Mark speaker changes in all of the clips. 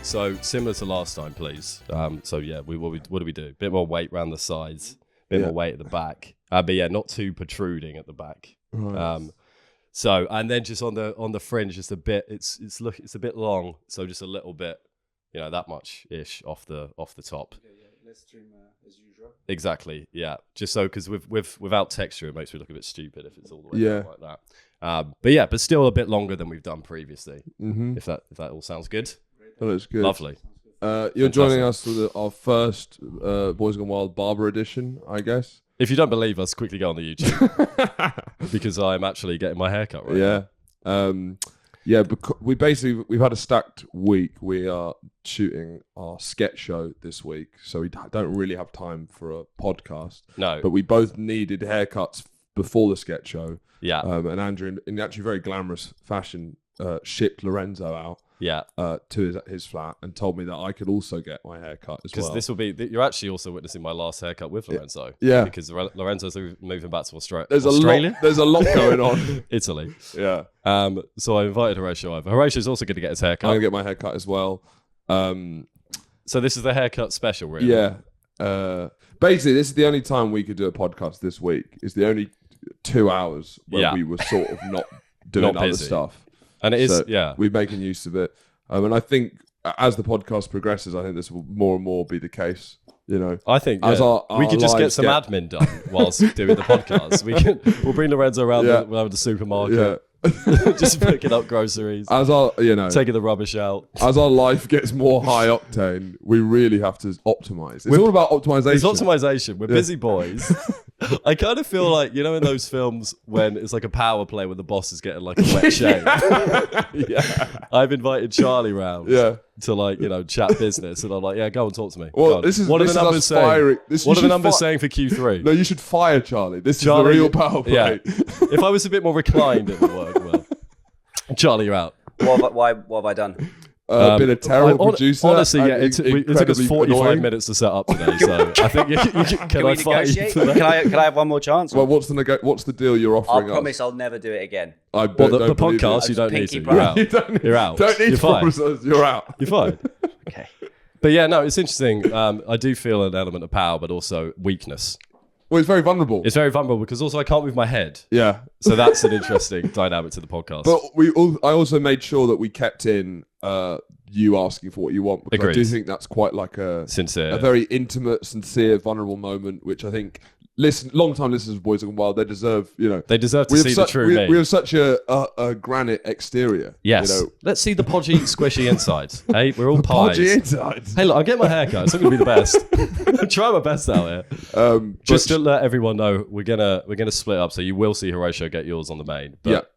Speaker 1: So similar to last time, please. So yeah, what do we do? Bit more weight around the sides, bit more weight at the back. But yeah, not too protruding at the back.
Speaker 2: Right.
Speaker 1: So and then just on the fringe, just a bit. It's a bit long, so just a little bit, that much ish off the top.
Speaker 3: Yeah. Let's trim as usual.
Speaker 1: Exactly. Yeah. Just so because without texture, it makes me look a bit stupid if it's all the way down like that. But still a bit longer than we've done previously. If that all sounds good.
Speaker 2: That looks good.
Speaker 1: Lovely.
Speaker 2: You're joining us for our first Boys Gone Wild Barber edition, I guess.
Speaker 1: If you don't believe us, quickly go on the YouTube because I'm actually getting my hair cut right now. Because we've had a stacked week. We are shooting our sketch show this week, so we don't really have time for a podcast. No.
Speaker 2: But we both needed haircuts before the sketch show.
Speaker 1: Yeah.
Speaker 2: And Andrew, in actually very glamorous fashion, shipped Lorenzo out.
Speaker 1: Yeah.
Speaker 2: To his flat and told me that I could also get my hair cut as well.
Speaker 1: Because this will be, you're actually also witnessing my last haircut with Lorenzo.
Speaker 2: Yeah.
Speaker 1: Because Lorenzo's moving back to Australia.
Speaker 2: There's a lot going on.
Speaker 1: Italy.
Speaker 2: Yeah.
Speaker 1: So I invited Horatio over. Horacio's also going to get his haircut.
Speaker 2: I'm going to get my haircut as well.
Speaker 1: So this is the haircut special, really?
Speaker 2: Yeah. Basically, this is the only time we could do a podcast this week. It's the only 2 hours where we were sort of not doing other stuff.
Speaker 1: And it is,
Speaker 2: so we're making use of it. And I think as the podcast progresses, I think this will more and more be the case.
Speaker 1: I think we could just get some admin done whilst doing the podcast. We'll bring Lorenzo around the supermarket, just picking up groceries.
Speaker 2: As our,
Speaker 1: taking the rubbish out.
Speaker 2: As our life gets more high octane, we really have to optimize. It's all about optimization.
Speaker 1: It's optimization. We're busy boys. I kind of feel like, in those films when it's like a power play when the boss is getting like a wet shave. I've invited Charlie round to chat business, and I'm like, go and talk to me.
Speaker 2: Well,
Speaker 1: what are the numbers saying? What are the numbers saying for Q3?
Speaker 2: No, you should fire Charlie. This is the real power play.
Speaker 1: Yeah. If I was a bit more reclined, it would work well. Charlie, you're out.
Speaker 3: What have I done?
Speaker 2: Been a terrible producer.
Speaker 1: Honestly, it took us 45 minutes to set up today, so I think can I
Speaker 3: negotiate? Can I have one more chance?
Speaker 2: Well, what's the deal you're offering us?
Speaker 3: I promise I'll never do it again.
Speaker 1: The podcast, you don't need to. You're out. You're out.
Speaker 2: Don't need to promise us. You're out.
Speaker 1: You're fine.
Speaker 3: Okay.
Speaker 1: But yeah, no, it's interesting. I do feel an element of power, but also weakness.
Speaker 2: Well, it's very vulnerable.
Speaker 1: It's very vulnerable because also I can't move my head.
Speaker 2: Yeah.
Speaker 1: So that's an interesting dynamic to the podcast.
Speaker 2: But I also made sure that we kept in you asking for what you want, because I do think that's quite like a very intimate, sincere, vulnerable moment, which I think long-time listeners of Boys Gone Wild, they deserve,
Speaker 1: They deserve to see the true me.
Speaker 2: We have such a granite exterior.
Speaker 1: Yes. Let's see the podgy, squishy insides. Hey, we're all pies.
Speaker 2: Podgy insides.
Speaker 1: Hey, look, I'll get my hair cut. It's not going to be the best. I'm trying my best out here. Just to let everyone know, we're gonna split up, so you will see Horatio get yours on the main, but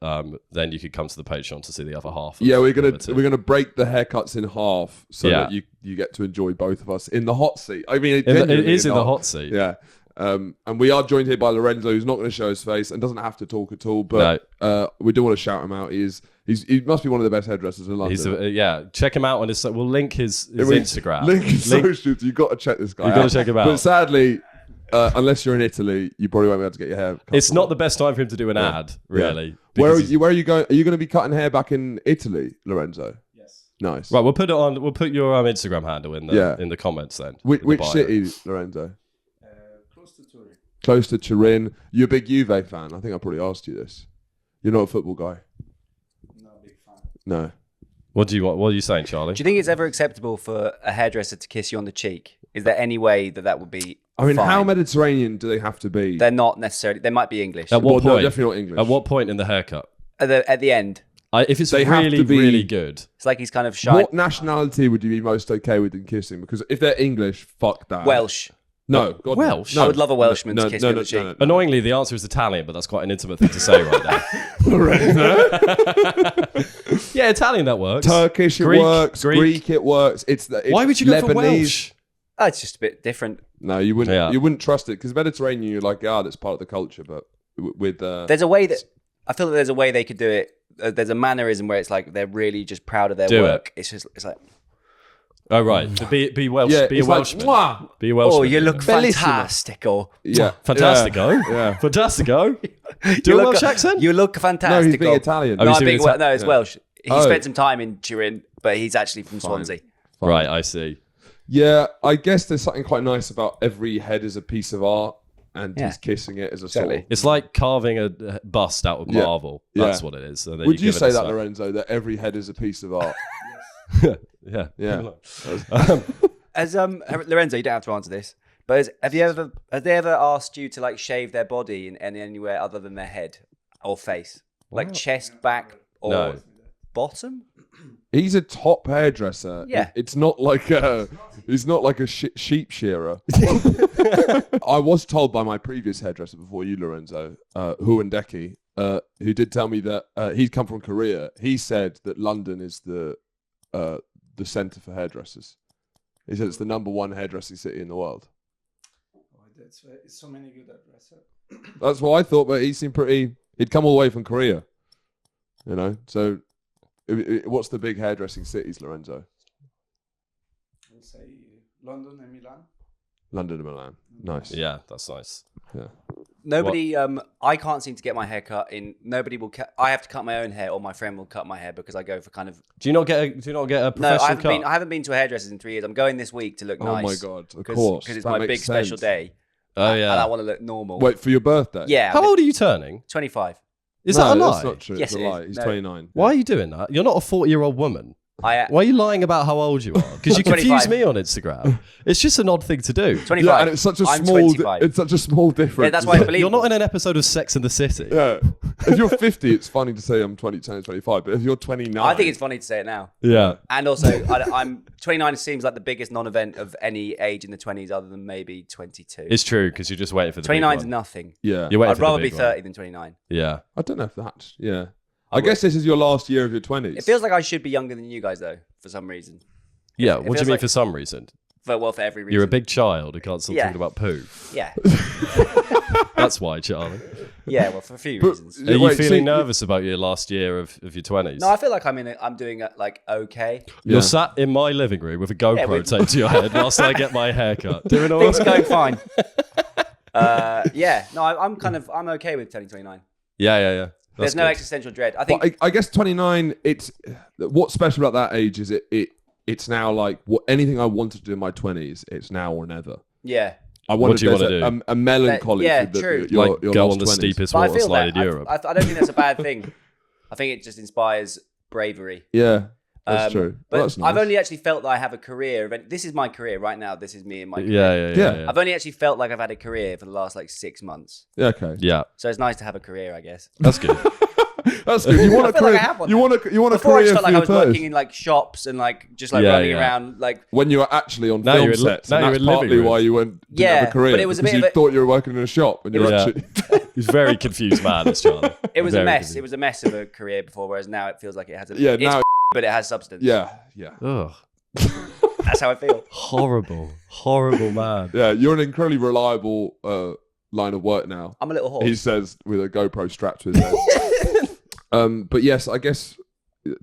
Speaker 1: then you could come to the Patreon to see the other half.
Speaker 2: We're gonna break the haircuts in half so that you get to enjoy both of us in the hot seat. I mean, it is
Speaker 1: in the hot seat.
Speaker 2: Yeah. And we are joined here by Lorenzo, who's not going to show his face and doesn't have to talk at all. But we do want to shout him out. He must be one of the best hairdressers in London. Check him out on his. We'll link his Instagram. Link his socials. You've got to check this guy out.
Speaker 1: You've got to check him out.
Speaker 2: But sadly, unless you're in Italy, you probably won't be able to get your hair cut.
Speaker 1: It's not the best time for him to do an ad, really.
Speaker 2: Where are you going? Are you going to be cutting hair back in Italy, Lorenzo?
Speaker 3: Yes.
Speaker 2: Nice.
Speaker 1: Right, we'll put it on. We'll put your Instagram handle in the comments then.
Speaker 2: Which city, Lorenzo?
Speaker 3: Close to Turin.
Speaker 2: Close to Turin. You're a big Juve fan. I think I probably asked you this. You're not a football guy.
Speaker 3: Not a big fan.
Speaker 2: No.
Speaker 1: What are you saying, Charlie?
Speaker 3: Do you think it's ever acceptable for a hairdresser to kiss you on the cheek? Is there any way that would be?
Speaker 2: I mean,
Speaker 3: fine?
Speaker 2: how Mediterranean do they have to be?
Speaker 3: They're not necessarily. They might be English.
Speaker 1: At what point?
Speaker 2: No, definitely not English.
Speaker 1: At what point in the haircut?
Speaker 3: At the end.
Speaker 1: If it's really good.
Speaker 3: It's like he's kind of shy.
Speaker 2: What nationality would you be most okay with in kissing? Because if they're English, fuck that.
Speaker 3: Welsh.
Speaker 2: No. God,
Speaker 1: Welsh?
Speaker 2: No.
Speaker 3: I would love a Welshman to kiss me on the cheek.
Speaker 2: No.
Speaker 1: Annoyingly, the answer is Italian, but that's quite an intimate thing to say right now. Yeah, Italian, that works.
Speaker 2: Turkish, it works. Greek, it works. It's
Speaker 1: Why would you go
Speaker 2: Lebanese.
Speaker 1: for Welsh?
Speaker 3: Oh, it's just a bit different.
Speaker 2: No, you wouldn't. Yeah. You wouldn't trust it because Mediterranean, you're like, that's part of the culture. But with
Speaker 3: there's a way that I feel that there's a way they could do it. There's a mannerism where it's like they're really just proud of their work. It's like.
Speaker 1: Oh right, be Welsh.
Speaker 2: Yeah,
Speaker 1: be a Welshman.
Speaker 2: Like,
Speaker 1: be a Welshman.
Speaker 3: Oh, you look fantastic. Or
Speaker 1: fantastico.
Speaker 2: Yeah.
Speaker 1: Fantastico. Do a Welsh accent.
Speaker 3: You look fantastic.
Speaker 2: No, he's being Italian.
Speaker 3: No, it's Welsh. He spent some time in Turin. but he's actually from Swansea.
Speaker 2: Fine.
Speaker 1: Right, I see.
Speaker 2: Yeah, I guess there's something quite nice about every head is a piece of art, and he's kissing it as a sort of...
Speaker 1: It's like carving a bust out of marble. That's what it is. And then
Speaker 2: Would you say that, Lorenzo, that every head is a piece of art?
Speaker 1: Yeah.
Speaker 3: As Lorenzo, you don't have to answer this, but have they ever asked you to like shave their body in anywhere other than their head or face, like chest, back, or bottom?
Speaker 2: He's a top hairdresser.
Speaker 3: Yeah,
Speaker 2: it's not like he's not like a sheep shearer. I was told by my previous hairdresser before you, Lorenzo, Huandeki, who did tell me that he'd come from Korea. He said that London is the centre for hairdressers. He said it's the number one hairdressing city in the world.
Speaker 4: That's right. So many good hairdressers.
Speaker 2: That's what I thought, but he seemed pretty... He'd come all the way from Korea, you know? So, what's the big hairdressing cities, Lorenzo?
Speaker 4: I'll say London and Milan.
Speaker 2: London and Milan. Nice.
Speaker 1: Yeah, that's nice.
Speaker 2: Yeah.
Speaker 3: Nobody, I can't seem to get my hair cut in. Nobody will cut. I have to cut my own hair, or my friend will cut my hair because I go for kind of.
Speaker 1: Do you not get a professional cut?
Speaker 3: I haven't been to a hairdresser in 3 years. I'm going this week to look nice.
Speaker 2: Oh my god! Of course,
Speaker 3: because it's my big special day.
Speaker 1: Oh yeah,
Speaker 3: and I want to look normal.
Speaker 2: Wait for your birthday?
Speaker 3: Yeah.
Speaker 1: How old are you turning?
Speaker 3: 25.
Speaker 1: Is that a lie?
Speaker 2: That's not true.
Speaker 3: Yes,
Speaker 2: it's a lie. He's 29.
Speaker 1: Why are you doing that? You're not a 40-year-old woman. Why are you lying about how old you are? Because you confuse me on Instagram. It's just an odd thing to do.
Speaker 3: 25.
Speaker 2: Yeah, and it's such a small difference.
Speaker 3: Yeah, that's why I believe
Speaker 1: you're not in an episode of Sex and the City.
Speaker 2: Yeah. If you're 50, it's funny to say I'm 20, 25. But if you're 29,
Speaker 3: I think it's funny to say it now.
Speaker 1: Yeah.
Speaker 3: And also, I'm 29 seems like the biggest non-event of any age in the 20s, other than maybe 22.
Speaker 1: It's true because you're just waiting for the
Speaker 3: 29
Speaker 1: big
Speaker 3: is
Speaker 1: one.
Speaker 3: nothing.
Speaker 2: Yeah.
Speaker 3: I'd rather be 30 than 29.
Speaker 1: Yeah.
Speaker 2: I don't know if that's I guess this is your last year of your 20s.
Speaker 3: It feels like I should be younger than you guys, though, for some reason.
Speaker 1: Yeah, what do you mean for some reason?
Speaker 3: For every reason.
Speaker 1: You're a big child who can't stop talking about poo.
Speaker 3: Yeah.
Speaker 1: That's why, Charlie.
Speaker 3: Yeah, well, for a few reasons.
Speaker 1: Are you feeling nervous about your last year of your 20s?
Speaker 3: No, I feel like I'm doing like okay.
Speaker 1: You're sat in my living room with a GoPro taped to your head whilst I get my hair cut. Doing all
Speaker 3: Things are going fine. I'm okay with turning 29.
Speaker 1: Yeah.
Speaker 3: There's no existential dread. I think.
Speaker 2: I guess 29. It's what's special about that age is it's now like anything I wanted to do in my 20s. It's now or never.
Speaker 3: Yeah.
Speaker 1: What do you want to do?
Speaker 2: A melancholy.
Speaker 3: True.
Speaker 1: Your go on the 20s. Steepest water slide in Europe.
Speaker 3: I don't think that's a bad thing. I think it just inspires bravery.
Speaker 2: Yeah. That's true.
Speaker 3: But
Speaker 2: that's nice.
Speaker 3: I've only actually felt that I have a career. This is my career right now. This is me in my
Speaker 1: career. Yeah.
Speaker 3: I've only actually felt like I've had a career for the last like 6 months.
Speaker 2: Yeah. Okay.
Speaker 1: Yeah.
Speaker 3: So it's nice to have a career, I guess.
Speaker 1: That's good.
Speaker 2: That's good. You want a career?
Speaker 3: Like
Speaker 2: you want a
Speaker 3: Before
Speaker 2: career?
Speaker 3: I just felt like I was
Speaker 2: 30s.
Speaker 3: working in like shops and like just like running around like
Speaker 2: when you were actually on
Speaker 1: now
Speaker 2: film sets. And that's partly why you didn't have a career.
Speaker 3: But it was a bit.
Speaker 2: You thought you were working in a shop, and you're actually.
Speaker 1: He's very confused, man. This Charlie.
Speaker 3: It was a mess. It was a mess of a career before, whereas now it feels like it has a.
Speaker 2: Now.
Speaker 3: But it has substance.
Speaker 2: Yeah.
Speaker 1: Ugh.
Speaker 3: That's how I feel.
Speaker 1: Horrible man.
Speaker 2: Yeah, you're an incredibly reliable line of work now.
Speaker 3: I'm a little horse.
Speaker 2: He says with a GoPro strapped to his head. But yes, I guess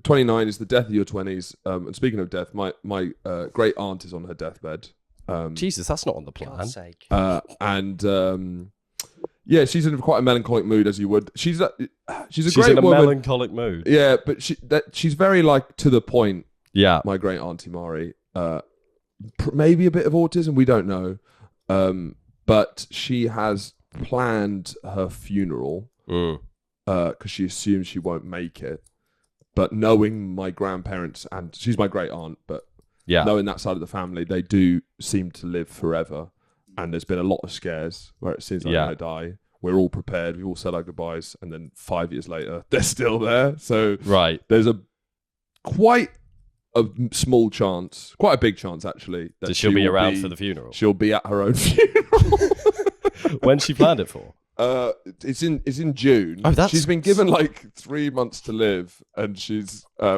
Speaker 2: 29 is the death of your 20s. And speaking of death, my great aunt is on her deathbed.
Speaker 1: Jesus, that's not on the plan.
Speaker 3: God's sake.
Speaker 2: Yeah, she's in quite a melancholic mood, as you would. She's a
Speaker 1: she's
Speaker 2: great
Speaker 1: in a
Speaker 2: woman.
Speaker 1: melancholic mood.
Speaker 2: Yeah, but she's very like to the point.
Speaker 1: Yeah,
Speaker 2: my great auntie Mari. Maybe a bit of autism. We don't know. But she has planned her funeral because she assumes she won't make it. But knowing my grandparents, and she's my great aunt, but knowing that side of the family, they do seem to live forever. And there's been a lot of scares where it seems like they're going to die. We're all prepared. We all said our goodbyes. And then 5 years later, they're still there. So there's quite a small chance, quite a big chance actually, that
Speaker 1: she'll be around for the funeral.
Speaker 2: She'll be at her own funeral.
Speaker 1: When's she planned it for?
Speaker 2: It's in June.
Speaker 1: Oh,
Speaker 2: she's been given like 3 months to live, and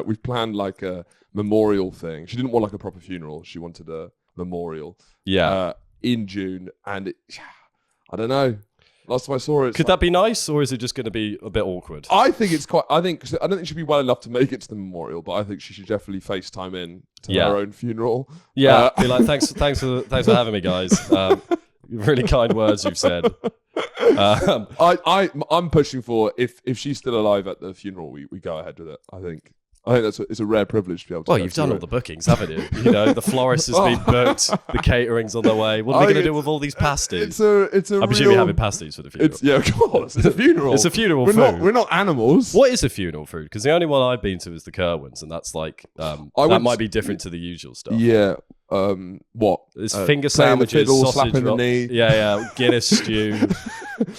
Speaker 2: we've planned like a memorial thing. She didn't want like a proper funeral. She wanted a memorial.
Speaker 1: Yeah.
Speaker 2: In June, and I don't know. Last time I saw it,
Speaker 1: could that be nice, or is it just going to be a bit awkward?
Speaker 2: I think it's quite. I don't think she'll be well enough to make it to the memorial, but I think she should definitely FaceTime in to her own funeral.
Speaker 1: Yeah, be like, thanks for having me, guys. Really kind words you've said.
Speaker 2: I'm pushing for if she's still alive at the funeral, we go ahead with it. I think I think it's a rare privilege to be able to.
Speaker 1: Well, you've done all the bookings, haven't you? You know, the florist has been booked, the catering's on the way. What are we going to do with all these pasties?
Speaker 2: It's a
Speaker 1: I'm presuming you're having pasties for the funeral.
Speaker 2: Yeah, of course. It's a funeral.
Speaker 1: It's a funeral food.
Speaker 2: We're not animals.
Speaker 1: What is a funeral food? Because the only one I've been to is the Kerwins, and that's like that might be different to the usual stuff.
Speaker 2: Yeah. What?
Speaker 1: It's finger sandwiches, sausage
Speaker 2: slapping the knee.
Speaker 1: Yeah. Guinness stew,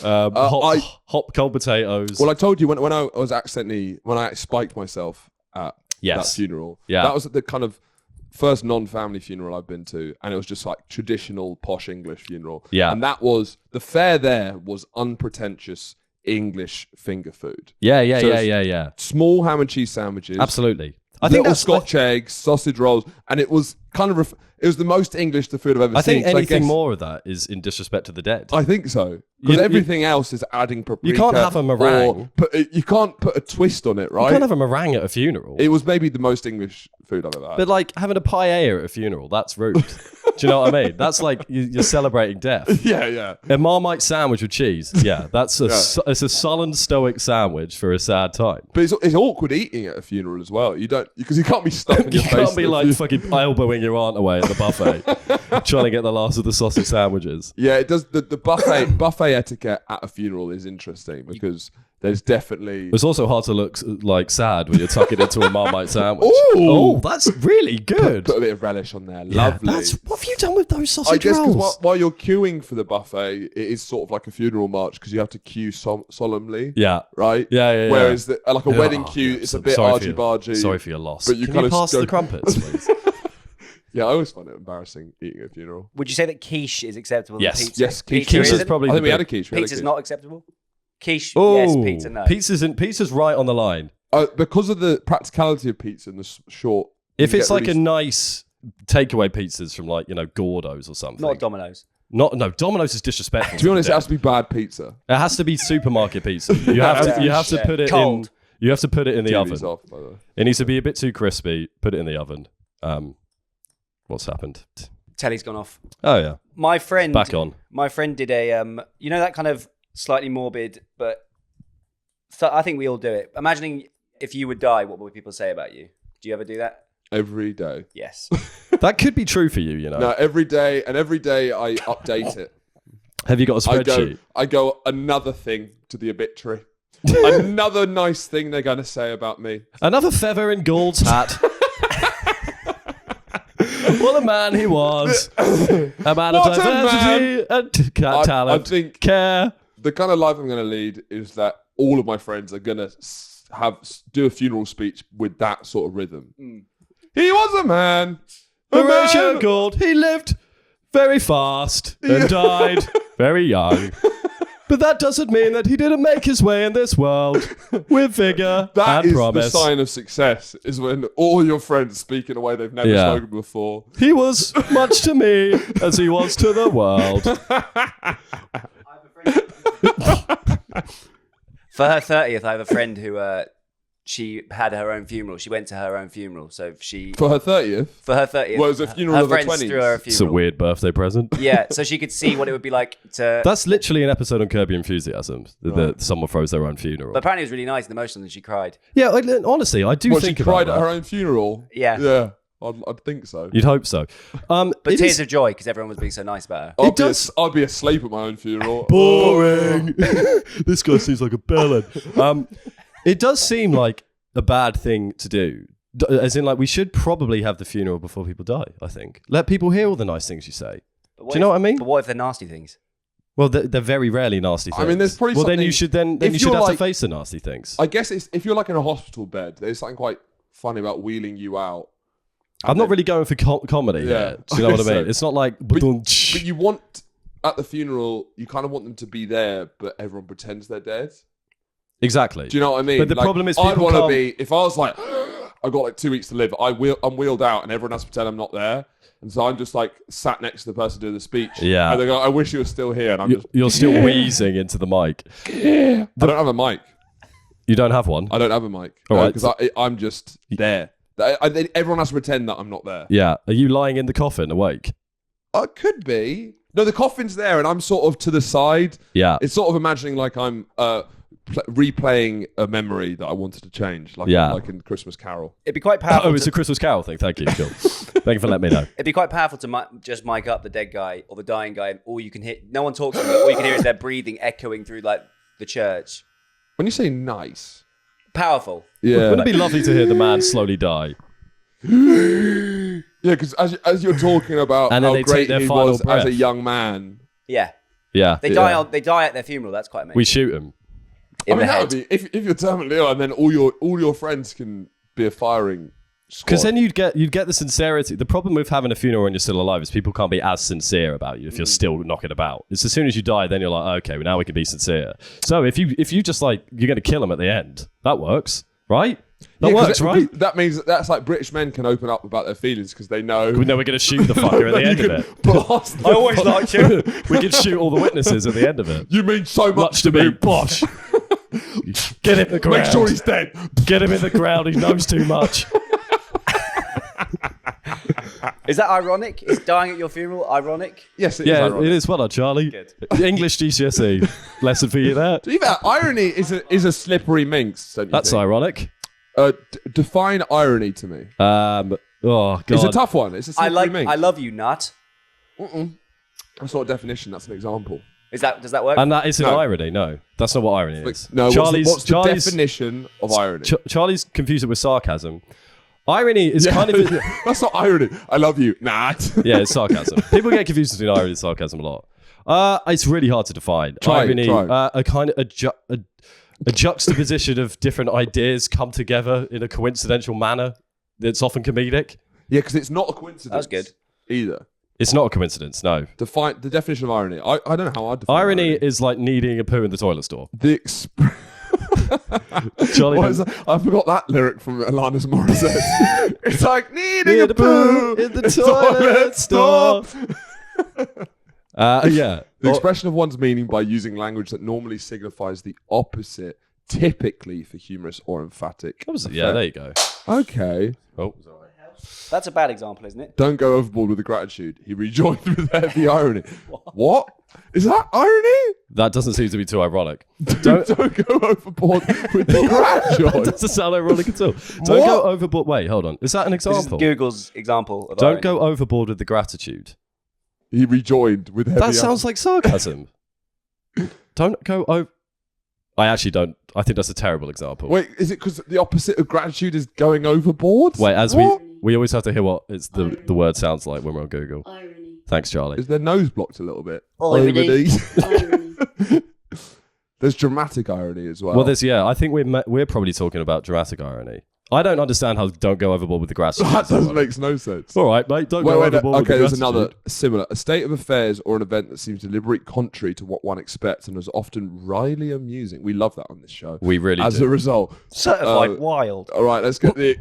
Speaker 1: hot cold potatoes.
Speaker 2: Well, I told you when I was when I spiked myself at that funeral.
Speaker 1: Yeah.
Speaker 2: That was the kind of first non-family funeral I've been to, and it was just like traditional posh English funeral.
Speaker 1: Yeah.
Speaker 2: And that was the fare there was unpretentious English finger food.
Speaker 1: Yeah.
Speaker 2: Small ham and cheese sandwiches.
Speaker 1: Absolutely. I think that's
Speaker 2: Scotch eggs, sausage rolls, and it was kind of it was the most English the food I've ever seen.
Speaker 1: I think anything more of that is in disrespect to the dead.
Speaker 2: I think so. Because everything else is adding paprika.
Speaker 1: You can't have a meringue.
Speaker 2: You can't put a twist on it, right?
Speaker 1: You can't have a meringue at a funeral.
Speaker 2: It was maybe the most English food I've ever had.
Speaker 1: But like having a paella at a funeral, that's rude. Do you know what I mean? That's like you're celebrating death.
Speaker 2: Yeah.
Speaker 1: A Marmite sandwich with cheese. Yeah, that's it's a sullen stoic sandwich for a sad time.
Speaker 2: But it's awkward eating at a funeral as well. Because you can't be stuffing your face.
Speaker 1: You can't be like fucking elbowing your aunt away at the buffet, trying to get the last of the sausage sandwiches.
Speaker 2: Yeah, it does. The buffet etiquette at a funeral is interesting because there's definitely.
Speaker 1: It's also hard to look like sad when you're tucking into a Marmite sandwich.
Speaker 2: Ooh.
Speaker 1: Oh, that's really good.
Speaker 2: Put a bit of relish on there. Lovely.
Speaker 1: What have you done with those sausage
Speaker 2: rolls? I guess
Speaker 1: rolls?
Speaker 2: while you're queuing for the buffet, it is sort of like a funeral march because you have to queue solemnly.
Speaker 1: Yeah.
Speaker 2: Right?
Speaker 1: Yeah.
Speaker 2: Whereas like a wedding queue, it's a bit argy-bargy.
Speaker 1: Sorry for your loss.
Speaker 2: But
Speaker 1: Can you pass the crumpets, please?
Speaker 2: Yeah, I always find it embarrassing eating at a funeral.
Speaker 3: Would you say that quiche is acceptable?
Speaker 1: Yes.
Speaker 3: Pizza?
Speaker 2: Yes,
Speaker 1: quiche is probably.
Speaker 2: I think we had a quiche.
Speaker 3: Pizza's not acceptable. Quiche,
Speaker 1: oh,
Speaker 3: yes. Pizza, no.
Speaker 1: Pizza's right on the line.
Speaker 2: Because of the practicality of pizza and the short.
Speaker 1: If it's like a nice takeaway pizzas from like Gordo's or something.
Speaker 3: Not Domino's.
Speaker 1: No, Domino's is disrespectful.
Speaker 2: To be honest, it has to be bad pizza.
Speaker 1: It has to be supermarket pizza. You have to put it
Speaker 3: cold.
Speaker 1: You have to put it in the oven.
Speaker 2: Off, by the way.
Speaker 1: It needs to be a bit too crispy. Put it in the oven. What's happened?
Speaker 3: Telly's gone off.
Speaker 1: Oh yeah.
Speaker 3: My friend
Speaker 1: back on.
Speaker 3: My friend did a that kind of slightly morbid, but so I think we all do it. Imagining if you would die, what would people say about you? Do you ever do that?
Speaker 2: Every day.
Speaker 3: Yes.
Speaker 1: That could be true for you,
Speaker 2: No, every day, and every day I update it.
Speaker 1: Have you got a spreadsheet?
Speaker 2: I go another thing to the obituary. Another nice thing they're going to say about me.
Speaker 1: Another feather in Gould's hat. What a man he was. A man of diversity and talent.
Speaker 2: I think
Speaker 1: care.
Speaker 2: The kind of life I'm going to lead is that all of my friends are going to do a funeral speech with that sort of rhythm. He was a man.
Speaker 1: Horatio Gould. He lived very fast and died very young. But that doesn't mean that he didn't make his way in this world with vigor and promise.
Speaker 2: That is the sign of success, is when all your friends speak in a way they've never spoken before.
Speaker 1: He was much to me as he was to the world.
Speaker 3: For her 30th, I have a friend who she had her own funeral. She went to her own funeral. So
Speaker 2: for her 30th?
Speaker 3: For her 30th.
Speaker 2: Well, it was a funeral of the 20s.
Speaker 3: Threw her a funeral.
Speaker 1: It's a weird birthday present.
Speaker 3: Yeah, so she could see what it would be like to...
Speaker 1: That's literally an episode on Curb Your Enthusiasm. That someone throws their own funeral.
Speaker 3: But apparently it was really nice and emotional and she cried.
Speaker 1: Yeah, honestly, I do think
Speaker 2: she
Speaker 1: about
Speaker 2: cried
Speaker 1: that.
Speaker 2: at her own funeral?
Speaker 3: Yeah.
Speaker 2: Yeah, I'd think so.
Speaker 1: You'd hope so.
Speaker 3: But tears of joy because everyone was being so nice about her.
Speaker 2: I'd be asleep at my own funeral.
Speaker 1: Boring. This guy seems like a bellend. It does seem like a bad thing to do. As in, like, we should probably have the funeral before people die, I think. Let people hear all the nice things you say. Do you know what I mean?
Speaker 3: But what if they're nasty things?
Speaker 1: Well, they're very rarely nasty things.
Speaker 2: I mean, there's probably
Speaker 1: then you should have to face the nasty things.
Speaker 2: I guess if you're like in a hospital bed, there's something quite funny about wheeling you out.
Speaker 1: I'm not really going for comedy here. Do you know what I mean? It's not like...
Speaker 2: But you want, at the funeral, you kind of want them to be there, but everyone pretends they're dead.
Speaker 1: Exactly.
Speaker 2: Do you know what I mean?
Speaker 1: But the problem is
Speaker 2: I'd want to be... If I was like, I've got like 2 weeks to live, I'm wheeled out and everyone has to pretend I'm not there. And so I'm just like sat next to the person doing the speech.
Speaker 1: Yeah.
Speaker 2: And they go, I wish you were still here. And
Speaker 1: you're still wheezing into the mic.
Speaker 2: I don't have a mic.
Speaker 1: You don't have one?
Speaker 2: I don't have a mic.
Speaker 1: All right.
Speaker 2: Because I'm just there. Everyone has to pretend that I'm not there.
Speaker 1: Yeah. Are you lying in the coffin awake?
Speaker 2: Could be. No, the coffin's there and I'm sort of to the side.
Speaker 1: Yeah.
Speaker 2: It's sort of imagining like I'm replaying a memory that I wanted to change, like in Christmas Carol.
Speaker 3: It'd be quite powerful.
Speaker 1: Oh, it's a Christmas Carol thing. Thank you, Phil. Thank you for letting me know.
Speaker 3: It'd be quite powerful to just mic up the dead guy or the dying guy, and all you can hear, no one talks to them, all you can hear is their breathing echoing through like the church.
Speaker 2: When you say nice,
Speaker 3: powerful.
Speaker 2: Yeah.
Speaker 1: Wouldn't it be lovely to hear the man slowly die?
Speaker 2: Yeah, because as you're talking about
Speaker 1: and
Speaker 2: how great he was as a young man.
Speaker 3: Yeah.
Speaker 1: Yeah.
Speaker 3: They die at their funeral. That's quite amazing.
Speaker 1: We shoot him.
Speaker 2: I mean, that would be if you're terminally ill, and then all your friends can be a firing squad.
Speaker 1: Because then you'd get the sincerity. The problem with having a funeral when you're still alive is people can't be as sincere about you if you're still knocking about. It's as soon as you die, then you're like, okay, well, now we can be sincere. So if you just like you're going to kill them at the end, that works, right? That works, right?
Speaker 2: That means that's like British men can open up about their feelings because they know.
Speaker 1: We know we're going to shoot the fucker at the end of it.
Speaker 3: I always liked you.
Speaker 1: We can shoot all the witnesses at the end of it.
Speaker 2: You mean so much to me, Bosh.
Speaker 1: Get him in the ground.
Speaker 2: Make sure he's dead.
Speaker 1: Get him in the ground. He knows too much.
Speaker 3: Is that ironic? Is dying at your funeral ironic?
Speaker 2: Yes, it is ironic.
Speaker 1: It is. Well done, Charlie.
Speaker 3: Good.
Speaker 1: English GCSE lesson for you there.
Speaker 2: Irony is a slippery minx. Don't you
Speaker 1: That's
Speaker 2: think?
Speaker 1: ironic.
Speaker 2: Define irony to me.
Speaker 1: Oh God,
Speaker 2: it's a tough one. It's a slippery minx.
Speaker 3: I love you, nut.
Speaker 2: That's not a definition. That's an example.
Speaker 3: Does that work?
Speaker 1: And that isn't irony. No, that's not what irony is.
Speaker 2: No, what's the definition of irony?
Speaker 1: Charlie's confused it with sarcasm. Irony is kind of...
Speaker 2: That's not irony. I love you. Nah.
Speaker 1: Yeah, it's sarcasm. People get confused between irony and sarcasm a lot. It's really hard to define. Irony, a kind of a juxtaposition of different ideas come together in a coincidental manner that's often comedic.
Speaker 2: Yeah, because it's not a coincidence.
Speaker 3: That's good.
Speaker 2: Either.
Speaker 1: It's not a coincidence, no.
Speaker 2: Define the definition of irony. I don't know how I'd define
Speaker 1: irony. Is like needing a poo in the toilet store.
Speaker 2: Charlie, I forgot that lyric from Alanis Morissette. It's like needing a poo
Speaker 1: in the toilet store. Yeah.
Speaker 2: The expression of one's meaning by using language that normally signifies the opposite, typically for humorous or emphatic.
Speaker 1: Yeah, there you go.
Speaker 2: Okay.
Speaker 1: Oh,
Speaker 3: that's a bad example, isn't it?
Speaker 2: Don't go overboard with the gratitude. He rejoined with heavy irony. What? Is that irony?
Speaker 1: That doesn't seem to be too ironic.
Speaker 2: Don't go overboard with the gratitude.
Speaker 1: That doesn't sound ironic at all. Don't go overboard. Wait, hold on. Is that an example?
Speaker 3: This is Google's example of
Speaker 1: Don't
Speaker 3: irony.
Speaker 1: go overboard with the gratitude.
Speaker 2: He rejoined with heavy irony.
Speaker 1: That sounds like sarcasm. Don't go over... I actually don't. I think that's a terrible example.
Speaker 2: Wait, is it because the opposite of gratitude is going overboard?
Speaker 1: Wait, we always have to hear what the word sounds like when we're on Google.
Speaker 5: Irony.
Speaker 1: Thanks, Charlie.
Speaker 2: Is their nose blocked a little bit?
Speaker 3: Irony.
Speaker 2: There's dramatic irony as well.
Speaker 1: Well, I think we're probably talking about dramatic irony. I don't understand how don't go overboard with the gratitude.
Speaker 2: That makes no sense.
Speaker 1: All right, mate, don't go overboard with the gratitude.
Speaker 2: Okay, there's another similar. A state of affairs or an event that seems deliberately contrary to what one expects and is often wryly amusing. We love that on this show.
Speaker 1: We really do.
Speaker 2: As a result.
Speaker 3: Certified wild.
Speaker 2: All right, let's get the...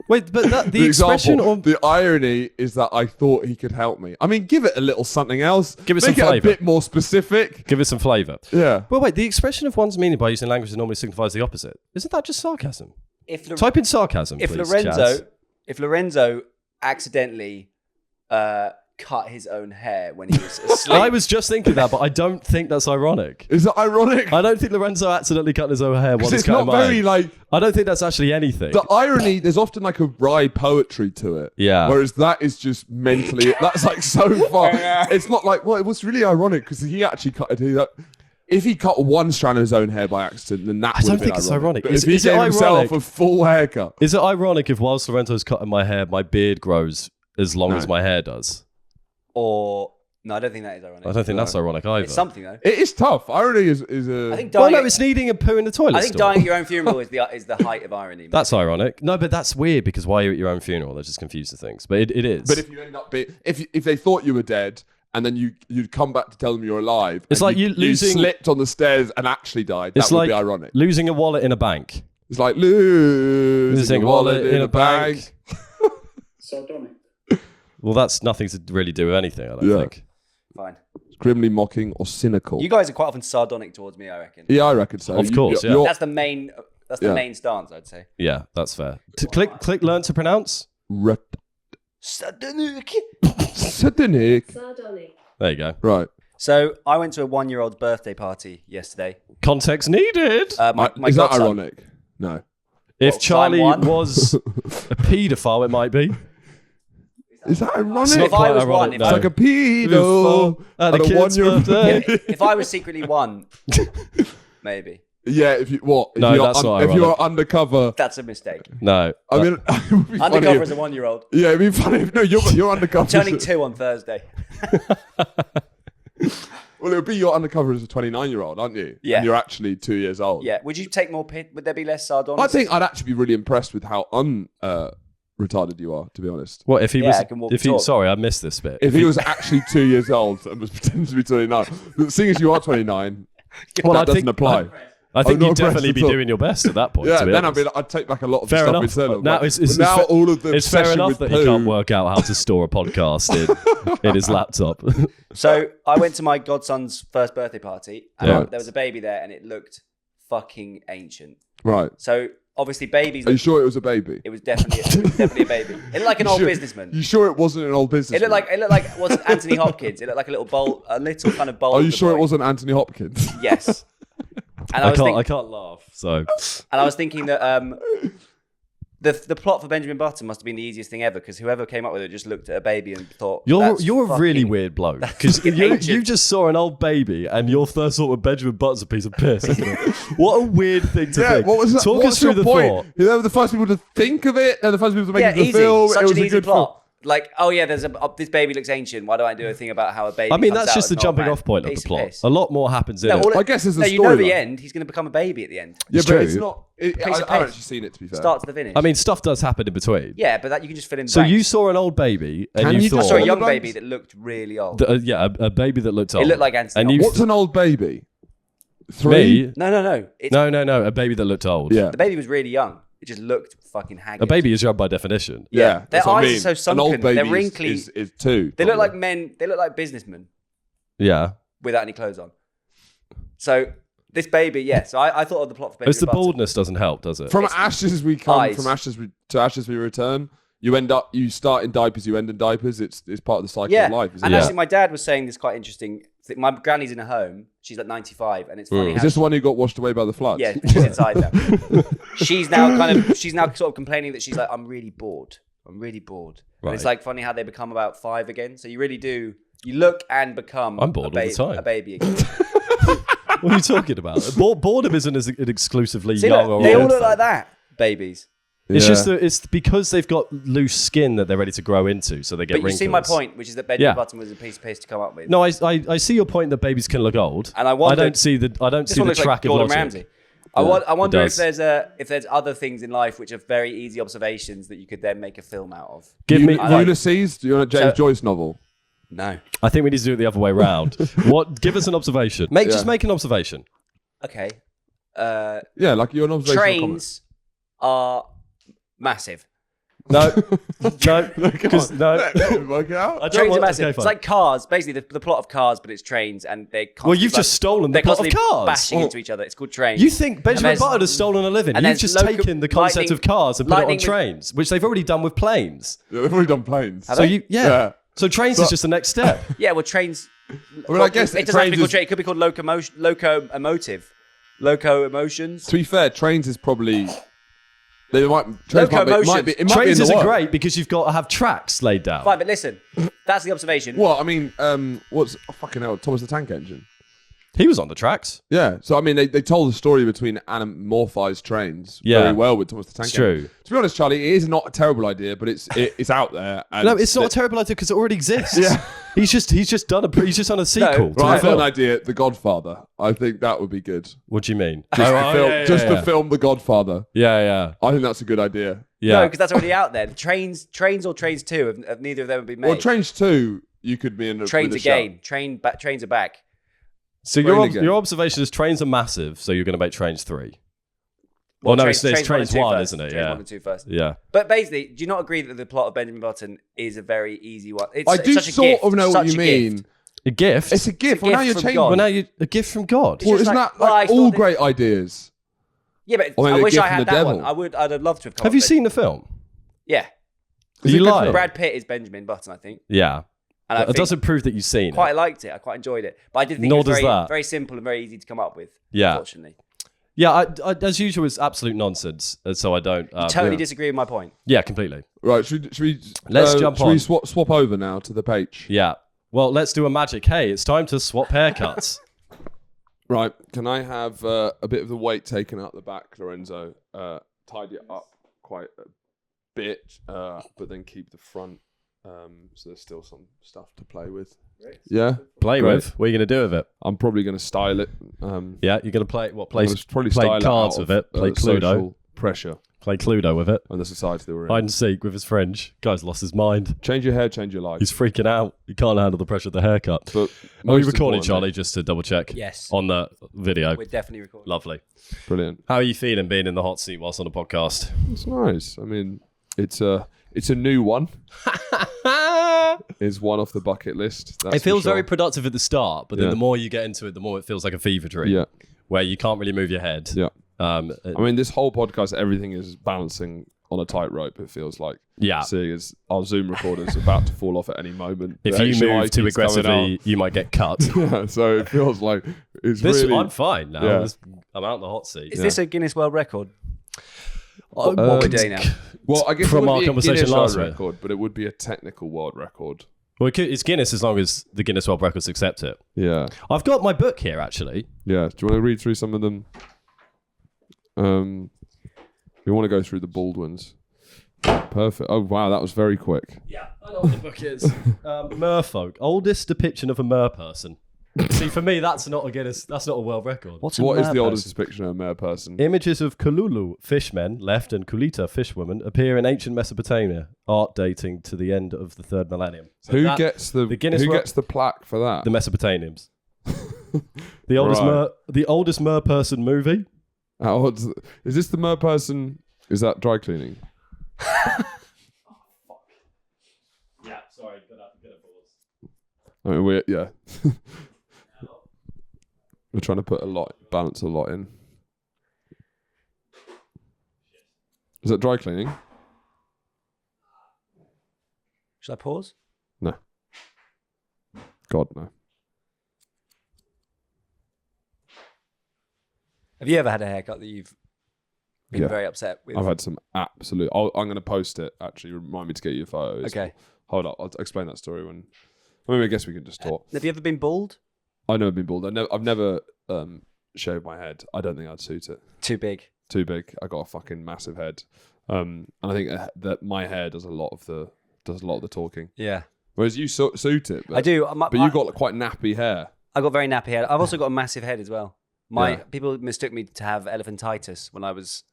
Speaker 1: Wait, but the expression
Speaker 2: example,
Speaker 1: on...
Speaker 2: The irony is that I thought he could help me. I mean, give it a little something else.
Speaker 1: Give it some flavour.
Speaker 2: Make it a bit more specific.
Speaker 1: Give it some flavour.
Speaker 2: Yeah.
Speaker 1: Well, wait, the expression of one's meaning by using language that normally signifies the opposite. Isn't that just sarcasm? Type in sarcasm, please, Chaz.
Speaker 3: If Lorenzo accidentally cut his own hair when he was asleep...
Speaker 1: I was just thinking that, but I don't think that's ironic.
Speaker 2: Is that ironic?
Speaker 1: I don't think Lorenzo accidentally cut his own hair while he's cutting mine.
Speaker 2: Very like...
Speaker 1: I don't think that's actually anything.
Speaker 2: The irony, there's often like a wry poetry to it.
Speaker 1: Yeah.
Speaker 2: Whereas that is just mentally... That's like so far. It's not like... Well, it was really ironic because he actually cut it... If he cut one strand of his own hair by accident, then that would have been ironic. I don't think it's ironic.
Speaker 1: But
Speaker 2: if he gave himself a full haircut...
Speaker 1: Is it ironic if whilst Lorenzo's cutting my hair, my beard grows as long as my hair does?
Speaker 3: Or... No, I don't think that is ironic.
Speaker 1: I don't think that's ironic either.
Speaker 3: It's something, though.
Speaker 2: It is tough. Irony is a...
Speaker 3: I think dying
Speaker 1: it's needing a poo in the toilet
Speaker 3: I think
Speaker 1: store.
Speaker 3: dying at your own funeral is the height of irony.
Speaker 1: That's ironic. No, but that's weird because why are you at your own funeral? They're just confused with things. But it is.
Speaker 2: But if you end up being... If they thought you were dead... And then you'd come back to tell them you're alive.
Speaker 1: It's like you
Speaker 2: slipped on the stairs and actually died. That would be ironic.
Speaker 1: Losing a wallet in a bank.
Speaker 2: It's like losing a wallet in a bank.
Speaker 5: Sardonic.
Speaker 1: Well, that's nothing to really do with anything, I don't think.
Speaker 3: Fine.
Speaker 2: Criminally mocking or cynical.
Speaker 3: You guys are quite often sardonic towards me, I reckon.
Speaker 2: Yeah, I reckon so.
Speaker 1: Of course, yeah.
Speaker 3: That's the main stance, I'd say.
Speaker 1: Yeah, that's fair. Click learn to pronounce.
Speaker 3: Sardonic.
Speaker 2: Sardonic.
Speaker 5: Sardonic.
Speaker 1: There you go.
Speaker 2: Right.
Speaker 3: So I went to a 1-year-old's birthday party yesterday.
Speaker 2: Context needed.
Speaker 3: My
Speaker 2: Is that
Speaker 3: godson,
Speaker 2: ironic? No.
Speaker 3: Well,
Speaker 2: If Charlie
Speaker 3: I'm one.
Speaker 2: was a paedophile, it might be.
Speaker 1: Is that ironic?
Speaker 2: It's not
Speaker 3: If I
Speaker 2: quite
Speaker 3: was
Speaker 2: ironic,
Speaker 3: one, if
Speaker 2: no.
Speaker 1: It's like a pedo
Speaker 2: At a
Speaker 1: at a
Speaker 2: kid's
Speaker 1: 1-year-old.
Speaker 2: birthday.
Speaker 3: if I was secretly one, maybe.
Speaker 1: Yeah, if you what? If
Speaker 2: No,
Speaker 1: you're
Speaker 2: that's not
Speaker 1: if you're
Speaker 2: ironic.
Speaker 1: undercover,
Speaker 3: That's a mistake.
Speaker 2: No.
Speaker 1: I mean, it would be funny
Speaker 3: Undercover
Speaker 1: if-
Speaker 3: as a 1-year-old.
Speaker 1: Yeah, it'd be funny if you're undercover.
Speaker 3: Turning 2 on Thursday.
Speaker 1: Well, it would be you're undercover as a 29-year-old, aren't you?
Speaker 3: Yeah.
Speaker 1: And you're actually 2 years old.
Speaker 3: Yeah. Would you take more Would there be less sardonic?
Speaker 1: I think I'd actually be really impressed with how retarded you are, to be honest.
Speaker 2: What if he
Speaker 3: Yeah,
Speaker 2: was?
Speaker 3: I can walk
Speaker 2: If he,
Speaker 3: talk.
Speaker 2: sorry, I missed this bit.
Speaker 1: If he was actually 2 years old and was pretending to be 29, but seeing as you are 29,
Speaker 2: Well,
Speaker 1: that
Speaker 2: I
Speaker 1: doesn't
Speaker 2: think-
Speaker 1: apply.
Speaker 2: I think
Speaker 1: I'm not
Speaker 2: you'd definitely
Speaker 1: impressed
Speaker 2: be
Speaker 1: at all.
Speaker 2: doing your best at that point.
Speaker 1: Yeah,
Speaker 2: to be
Speaker 1: then
Speaker 2: honest.
Speaker 1: I'd take back a lot of
Speaker 2: Fair
Speaker 1: the stuff
Speaker 2: enough.
Speaker 1: we said.
Speaker 2: Now
Speaker 1: Like,
Speaker 2: it's
Speaker 1: now
Speaker 2: fair-
Speaker 1: all of the
Speaker 2: it's fair
Speaker 1: obsession
Speaker 2: enough
Speaker 1: with
Speaker 2: that he
Speaker 1: poo.
Speaker 2: can't work out how to store a podcast in his laptop.
Speaker 3: So I went to my godson's first birthday party, and
Speaker 2: Yeah.
Speaker 3: there was a baby there, and it looked fucking ancient.
Speaker 1: Right.
Speaker 3: So obviously, babies.
Speaker 1: Are you sure it was a baby?
Speaker 3: It was definitely a baby. It looked like an old
Speaker 1: Sure-
Speaker 3: businessman.
Speaker 1: You sure it wasn't an old businessman?
Speaker 3: It looked like what's Anthony Hopkins. It looked like a little kind of bowl.
Speaker 1: Are you sure it wasn't Anthony Hopkins?
Speaker 3: Yes. And
Speaker 2: I can't laugh. So
Speaker 3: And I was thinking that the plot for Benjamin Button must have been the easiest thing ever, because whoever came up with it just looked at a baby and thought,
Speaker 2: you're
Speaker 3: "That's
Speaker 2: a really
Speaker 3: fucking-
Speaker 2: weird bloke because
Speaker 3: fucking
Speaker 2: you
Speaker 3: ancient."
Speaker 2: just saw an old baby and your first thought of Benjamin Button's a piece of piss. Isn't it? What a weird thing to
Speaker 1: Yeah,
Speaker 2: think.
Speaker 1: what was that?
Speaker 2: Talk
Speaker 1: What's
Speaker 2: us through
Speaker 1: your
Speaker 2: the
Speaker 1: point?
Speaker 2: thought.
Speaker 1: They were the first people to think of it. They're the first people to make
Speaker 3: Yeah,
Speaker 1: it the
Speaker 3: easy.
Speaker 1: film.
Speaker 3: Such
Speaker 1: it was
Speaker 3: an
Speaker 1: a
Speaker 3: easy
Speaker 1: good
Speaker 3: plot. Like, oh yeah, there's this baby looks ancient. Why don't I do a thing about how a baby?
Speaker 2: I mean,
Speaker 3: comes
Speaker 2: that's
Speaker 3: out
Speaker 2: just
Speaker 3: as
Speaker 2: the
Speaker 3: an old
Speaker 2: jumping
Speaker 3: man?
Speaker 2: off point of
Speaker 3: Piece
Speaker 2: the plot.
Speaker 3: piss.
Speaker 2: A lot more happens in
Speaker 3: No,
Speaker 2: it.
Speaker 3: all
Speaker 1: I guess there's a
Speaker 3: no, you know the
Speaker 1: storyline.
Speaker 3: end. He's going to become a baby at the end.
Speaker 1: Yeah,
Speaker 2: It's
Speaker 1: but
Speaker 2: true.
Speaker 1: it's not. I
Speaker 3: Piece of
Speaker 1: haven't
Speaker 3: piss.
Speaker 1: actually seen it, to be fair.
Speaker 3: Start to the finish.
Speaker 2: I mean, stuff does happen in between.
Speaker 3: yeah, but that you can just fill in.
Speaker 2: So
Speaker 3: blanks.
Speaker 2: you saw an old baby and
Speaker 1: Can
Speaker 2: you
Speaker 1: you
Speaker 2: thought,
Speaker 1: just
Speaker 3: saw a
Speaker 1: all
Speaker 3: young
Speaker 1: the blanks?
Speaker 3: baby that looked really old.
Speaker 2: yeah, a baby that looked old.
Speaker 3: It looked like Anthony
Speaker 2: And you,
Speaker 1: What's an old baby?
Speaker 2: me?
Speaker 3: No. It's,
Speaker 2: No. A baby that looked old.
Speaker 1: Yeah.
Speaker 3: The baby was really young. It just looked fucking haggard.
Speaker 2: A baby is young by definition.
Speaker 1: Yeah.
Speaker 3: Their
Speaker 1: that's what I
Speaker 3: eyes
Speaker 1: mean.
Speaker 3: are so sunken.
Speaker 1: An old baby
Speaker 3: They're wrinkly.
Speaker 1: is two.
Speaker 3: They look like
Speaker 1: probably.
Speaker 3: men. They look like businessmen
Speaker 2: Yeah.
Speaker 3: without any clothes on. So this baby, yes. So I thought of the plot for Benjamin
Speaker 2: It's the
Speaker 3: Button.
Speaker 2: baldness doesn't help, does it?
Speaker 1: From ashes we come,
Speaker 3: eyes.
Speaker 1: from ashes to ashes we return. You start in diapers, you end in diapers. It's part of the cycle
Speaker 3: Yeah,
Speaker 1: of life. Isn't
Speaker 3: and
Speaker 1: it?
Speaker 3: actually, my dad was saying this quite interesting. My granny's in a home. She's like 95, and it's funny.
Speaker 1: Is
Speaker 3: how
Speaker 1: this the one who got washed away by the floods?
Speaker 3: Yeah, she's inside now. She's now sort of complaining that she's like, I'm really bored. And it's
Speaker 2: Right.
Speaker 3: like funny how they become about 5 again. So you really do. You look and become.
Speaker 2: I'm bored all the time.
Speaker 3: A baby again.
Speaker 2: What are you talking about? Boredom isn't as an exclusively
Speaker 3: See,
Speaker 2: young
Speaker 3: look,
Speaker 2: or
Speaker 3: they all
Speaker 2: old
Speaker 3: look
Speaker 2: thing.
Speaker 3: like that. Babies.
Speaker 2: It's
Speaker 1: Yeah.
Speaker 2: just that it's because they've got loose skin that they're ready to grow into, so they get
Speaker 3: But you
Speaker 2: wrinkles.
Speaker 3: see my point, which is that Benjamin
Speaker 2: Yeah.
Speaker 3: Button was a piece of piss to come up with.
Speaker 2: No, I see your point that babies can look old.
Speaker 3: And I wondered-
Speaker 2: don't see the
Speaker 3: This one
Speaker 2: track
Speaker 3: looks like
Speaker 2: of
Speaker 3: Gordon
Speaker 2: logic.
Speaker 3: Ramsay. I wonder if
Speaker 2: does.
Speaker 3: there's other things in life which are very easy observations that you could then make a film out of.
Speaker 2: Give me.
Speaker 1: Ulysses. Do you want a James Joyce novel?
Speaker 3: No.
Speaker 2: I think we need to do it the other way round. Give us an observation. Just make an observation.
Speaker 3: Okay.
Speaker 1: Yeah, like you're an observational
Speaker 3: Trains are massive.
Speaker 2: No, no,
Speaker 1: comment.
Speaker 2: because no.
Speaker 1: Let him work it out.
Speaker 2: I don't
Speaker 3: Trains are
Speaker 2: want-
Speaker 3: massive.
Speaker 2: okay,
Speaker 3: It's
Speaker 2: fine.
Speaker 3: like cars, basically the plot of Cars, but it's trains, and they.
Speaker 2: Well, you've just stolen the
Speaker 3: they're
Speaker 2: plot of
Speaker 3: constantly
Speaker 2: Cars.
Speaker 3: bashing into each other. It's called Trains.
Speaker 2: You think Benjamin
Speaker 3: there's-
Speaker 2: Button has stolen a living?
Speaker 3: and
Speaker 2: You've
Speaker 3: there's
Speaker 2: just taken the concept
Speaker 3: lightning-
Speaker 2: of cars and put it on
Speaker 3: lightning with-
Speaker 2: trains, which they've already done with planes.
Speaker 1: Yeah, they've already done planes.
Speaker 3: Have
Speaker 2: So
Speaker 3: they?
Speaker 2: yeah. So trains is just the next step.
Speaker 3: Yeah, well, trains.
Speaker 1: I mean, I guess
Speaker 3: it doesn't have to be
Speaker 1: trains
Speaker 3: called
Speaker 1: is-
Speaker 3: train. It could be called loco emotions.
Speaker 1: To be fair, trains is probably. Trains might be, it might be in
Speaker 2: Trains
Speaker 1: the
Speaker 2: isn't
Speaker 1: world.
Speaker 2: great because you've got to have tracks laid down.
Speaker 3: Fine, but listen, that's the observation.
Speaker 1: Well, I mean, fucking hell, Thomas the Tank Engine.
Speaker 2: He was on the tracks.
Speaker 1: Yeah, so I mean, they told the story between anamorphized trains very well with Thomas the Tank
Speaker 2: It's
Speaker 1: Engine.
Speaker 2: true.
Speaker 1: To be honest, Charlie, it is not a terrible idea, but it's out there. And
Speaker 2: No, it's not a terrible idea because it already exists.
Speaker 1: Yeah.
Speaker 2: He's just done a sequel to
Speaker 1: Right,
Speaker 2: the
Speaker 1: I've got an
Speaker 2: film.
Speaker 1: idea. The Godfather. I think that would be good.
Speaker 2: What do you mean?
Speaker 1: To film The Godfather.
Speaker 2: Yeah.
Speaker 1: I think that's a good idea.
Speaker 3: No, because that's already out there. Trains or Trains 2, have neither of them have been made.
Speaker 1: Well, Trains 2, you could be in a
Speaker 3: Trains
Speaker 1: with a
Speaker 3: again. Trains are back.
Speaker 2: So
Speaker 1: Train again.
Speaker 2: your observation is trains are massive, so you're going to make Trains 3.
Speaker 3: Well,
Speaker 2: no,
Speaker 3: Trains
Speaker 2: it's Trains
Speaker 3: 1,
Speaker 2: 1,
Speaker 3: first.
Speaker 2: isn't it?
Speaker 3: Trains
Speaker 2: Yeah.
Speaker 3: 1 and 2 first.
Speaker 2: Yeah.
Speaker 3: But basically, do you not agree that the plot of Benjamin Button is a very easy one?
Speaker 1: I do
Speaker 3: such a
Speaker 1: sort
Speaker 3: gift,
Speaker 1: of know what
Speaker 3: such
Speaker 1: you
Speaker 3: a
Speaker 1: mean.
Speaker 3: gift.
Speaker 2: A gift?
Speaker 1: It's a gift. Well,
Speaker 3: gift
Speaker 1: now you're
Speaker 3: from
Speaker 1: changing.
Speaker 3: God.
Speaker 2: Well, now a gift from God.
Speaker 1: Well,
Speaker 3: just
Speaker 1: isn't
Speaker 3: like,
Speaker 1: that
Speaker 3: well, I
Speaker 1: like
Speaker 3: thought
Speaker 1: all
Speaker 3: that-
Speaker 1: great ideas?
Speaker 3: Yeah, but
Speaker 1: Or maybe
Speaker 3: I
Speaker 1: a
Speaker 3: wish
Speaker 1: gift
Speaker 3: I
Speaker 1: from
Speaker 3: had
Speaker 1: the
Speaker 3: that
Speaker 1: devil.
Speaker 3: one. I'd have loved to have come
Speaker 2: Have
Speaker 3: up
Speaker 2: you
Speaker 3: with it.
Speaker 2: seen the film?
Speaker 3: Yeah.
Speaker 1: Is
Speaker 2: You
Speaker 1: it good
Speaker 2: lying?
Speaker 1: film?
Speaker 3: Brad Pitt is Benjamin Button, I think.
Speaker 2: Yeah.
Speaker 3: And
Speaker 1: it doesn't prove that you've seen
Speaker 3: quite
Speaker 1: it.
Speaker 3: liked it. I quite enjoyed it. But I did think
Speaker 1: Nor
Speaker 3: it was
Speaker 1: does that.
Speaker 3: very simple and very easy to come up with,
Speaker 1: Yeah.
Speaker 3: unfortunately.
Speaker 1: Yeah, I, as usual, it's absolute nonsense. So I don't...
Speaker 3: You totally disagree with my point.
Speaker 1: Yeah, completely.
Speaker 2: Right, should we
Speaker 1: Let's jump on.
Speaker 2: Should we swap over now to the page?
Speaker 1: Yeah. Well, let's do a magic. Hey, it's time to swap haircuts.
Speaker 2: Right, can I have a bit of the weight taken out the back, Lorenzo? Tidy it up quite a bit, but then keep the front. So there's still some stuff to play with. Yeah,
Speaker 1: Play
Speaker 2: Great.
Speaker 1: with? What are you going to do with it?
Speaker 2: I'm probably going to style it.
Speaker 1: Yeah, you're going to play what?
Speaker 2: I'm gonna probably style
Speaker 1: Play cards
Speaker 2: out
Speaker 1: with
Speaker 2: of,
Speaker 1: it. Play Cluedo.
Speaker 2: social pressure
Speaker 1: Play Cluedo with it.
Speaker 2: and the society that we're in.
Speaker 1: Hide and seek with his fringe. Guy's lost his mind.
Speaker 2: Change your hair, change your life.
Speaker 1: He's freaking out. He can't handle the pressure of the haircut.
Speaker 2: But
Speaker 1: Are we
Speaker 2: most
Speaker 1: recording,
Speaker 2: importantly-
Speaker 1: Charlie, just to double check?
Speaker 3: Yes.
Speaker 1: On the video.
Speaker 3: We're definitely recording.
Speaker 1: Lovely.
Speaker 2: Brilliant.
Speaker 1: How are you feeling being in the hot seat whilst on a podcast?
Speaker 2: It's nice. I mean, it's a new one. It's one off the bucket list. That's
Speaker 1: It feels
Speaker 2: for sure.
Speaker 1: very productive at the start, but then
Speaker 2: Yeah.
Speaker 1: the more you get into it, the more it feels like a fever dream.
Speaker 2: Yeah,
Speaker 1: Where you can't really move your head.
Speaker 2: yeah.
Speaker 1: I
Speaker 2: I mean, this whole podcast, everything is balancing on a tightrope. It feels like.
Speaker 1: yeah.
Speaker 2: Seeing as our Zoom recorder's about to fall off at any moment.
Speaker 1: If
Speaker 2: The
Speaker 1: you
Speaker 2: HDMI
Speaker 1: move too
Speaker 2: keeps coming
Speaker 1: aggressively, you might get cut.
Speaker 2: out. Yeah, so it feels like it's
Speaker 1: This
Speaker 2: really.
Speaker 1: I'm fine now.
Speaker 2: Yeah.
Speaker 1: I'm out in the hot seat.
Speaker 3: Is this a Guinness World Record?
Speaker 1: What
Speaker 3: we're doing now?
Speaker 2: Well, I guess
Speaker 1: From
Speaker 2: it would
Speaker 1: our
Speaker 2: be a
Speaker 1: conversation
Speaker 2: Guinness
Speaker 1: last
Speaker 2: world
Speaker 1: week.
Speaker 2: record, but it would be a technical world record.
Speaker 1: Well, it's Guinness as long as the Guinness World Records accept it.
Speaker 2: Yeah,
Speaker 1: I've got my book here, actually.
Speaker 2: yeah. Do you want to read through some of them? We want to go through the Baldwins. Perfect. Oh wow, that was very quick.
Speaker 1: Yeah, I know what the book is. Merfolk, oldest depiction of a mer person. See, for me, that's not a Guinness. That's not a world record.
Speaker 3: What's
Speaker 2: What is the
Speaker 3: mer
Speaker 2: oldest
Speaker 3: person?
Speaker 2: depiction of a male person?
Speaker 1: Images of Kululu fishmen, left, and Kulita fishwomen appear in ancient Mesopotamia, art dating to the end of the 3rd millennium. So
Speaker 2: Who
Speaker 1: that-
Speaker 2: gets the
Speaker 1: Guinness
Speaker 2: who
Speaker 1: World-
Speaker 2: gets the plaque for that?
Speaker 1: the Mesopotamians? The oldest
Speaker 2: Right.
Speaker 1: the oldest mer person movie.
Speaker 2: How old's is this the mer person? Is that dry cleaning?
Speaker 1: Yeah, sorry, good pause.
Speaker 2: I mean, we're trying to put balance a lot in. Is that dry cleaning?
Speaker 3: Should I pause?
Speaker 2: No. God, no.
Speaker 3: Have you ever had a haircut that you've been
Speaker 2: Yeah.
Speaker 3: very upset with?
Speaker 2: I've had some absolute. I'm going to post it. Actually, remind me to get you a photo.
Speaker 3: Okay.
Speaker 2: Hold up. I'll explain that story when. I mean, I guess we can just talk.
Speaker 3: Have you ever been bald?
Speaker 2: I've never been bald. I've never shaved my head. I don't think I'd suit it.
Speaker 3: Too big.
Speaker 2: Too big. I got a fucking massive head, and I think that my hair does a lot of the talking.
Speaker 3: Yeah.
Speaker 2: Whereas you suit it. But,
Speaker 3: I do.
Speaker 2: But you got quite nappy hair.
Speaker 3: I got very nappy head. I've also got a massive head as well. My
Speaker 2: Yeah.
Speaker 3: people mistook me to have elephantitis when I was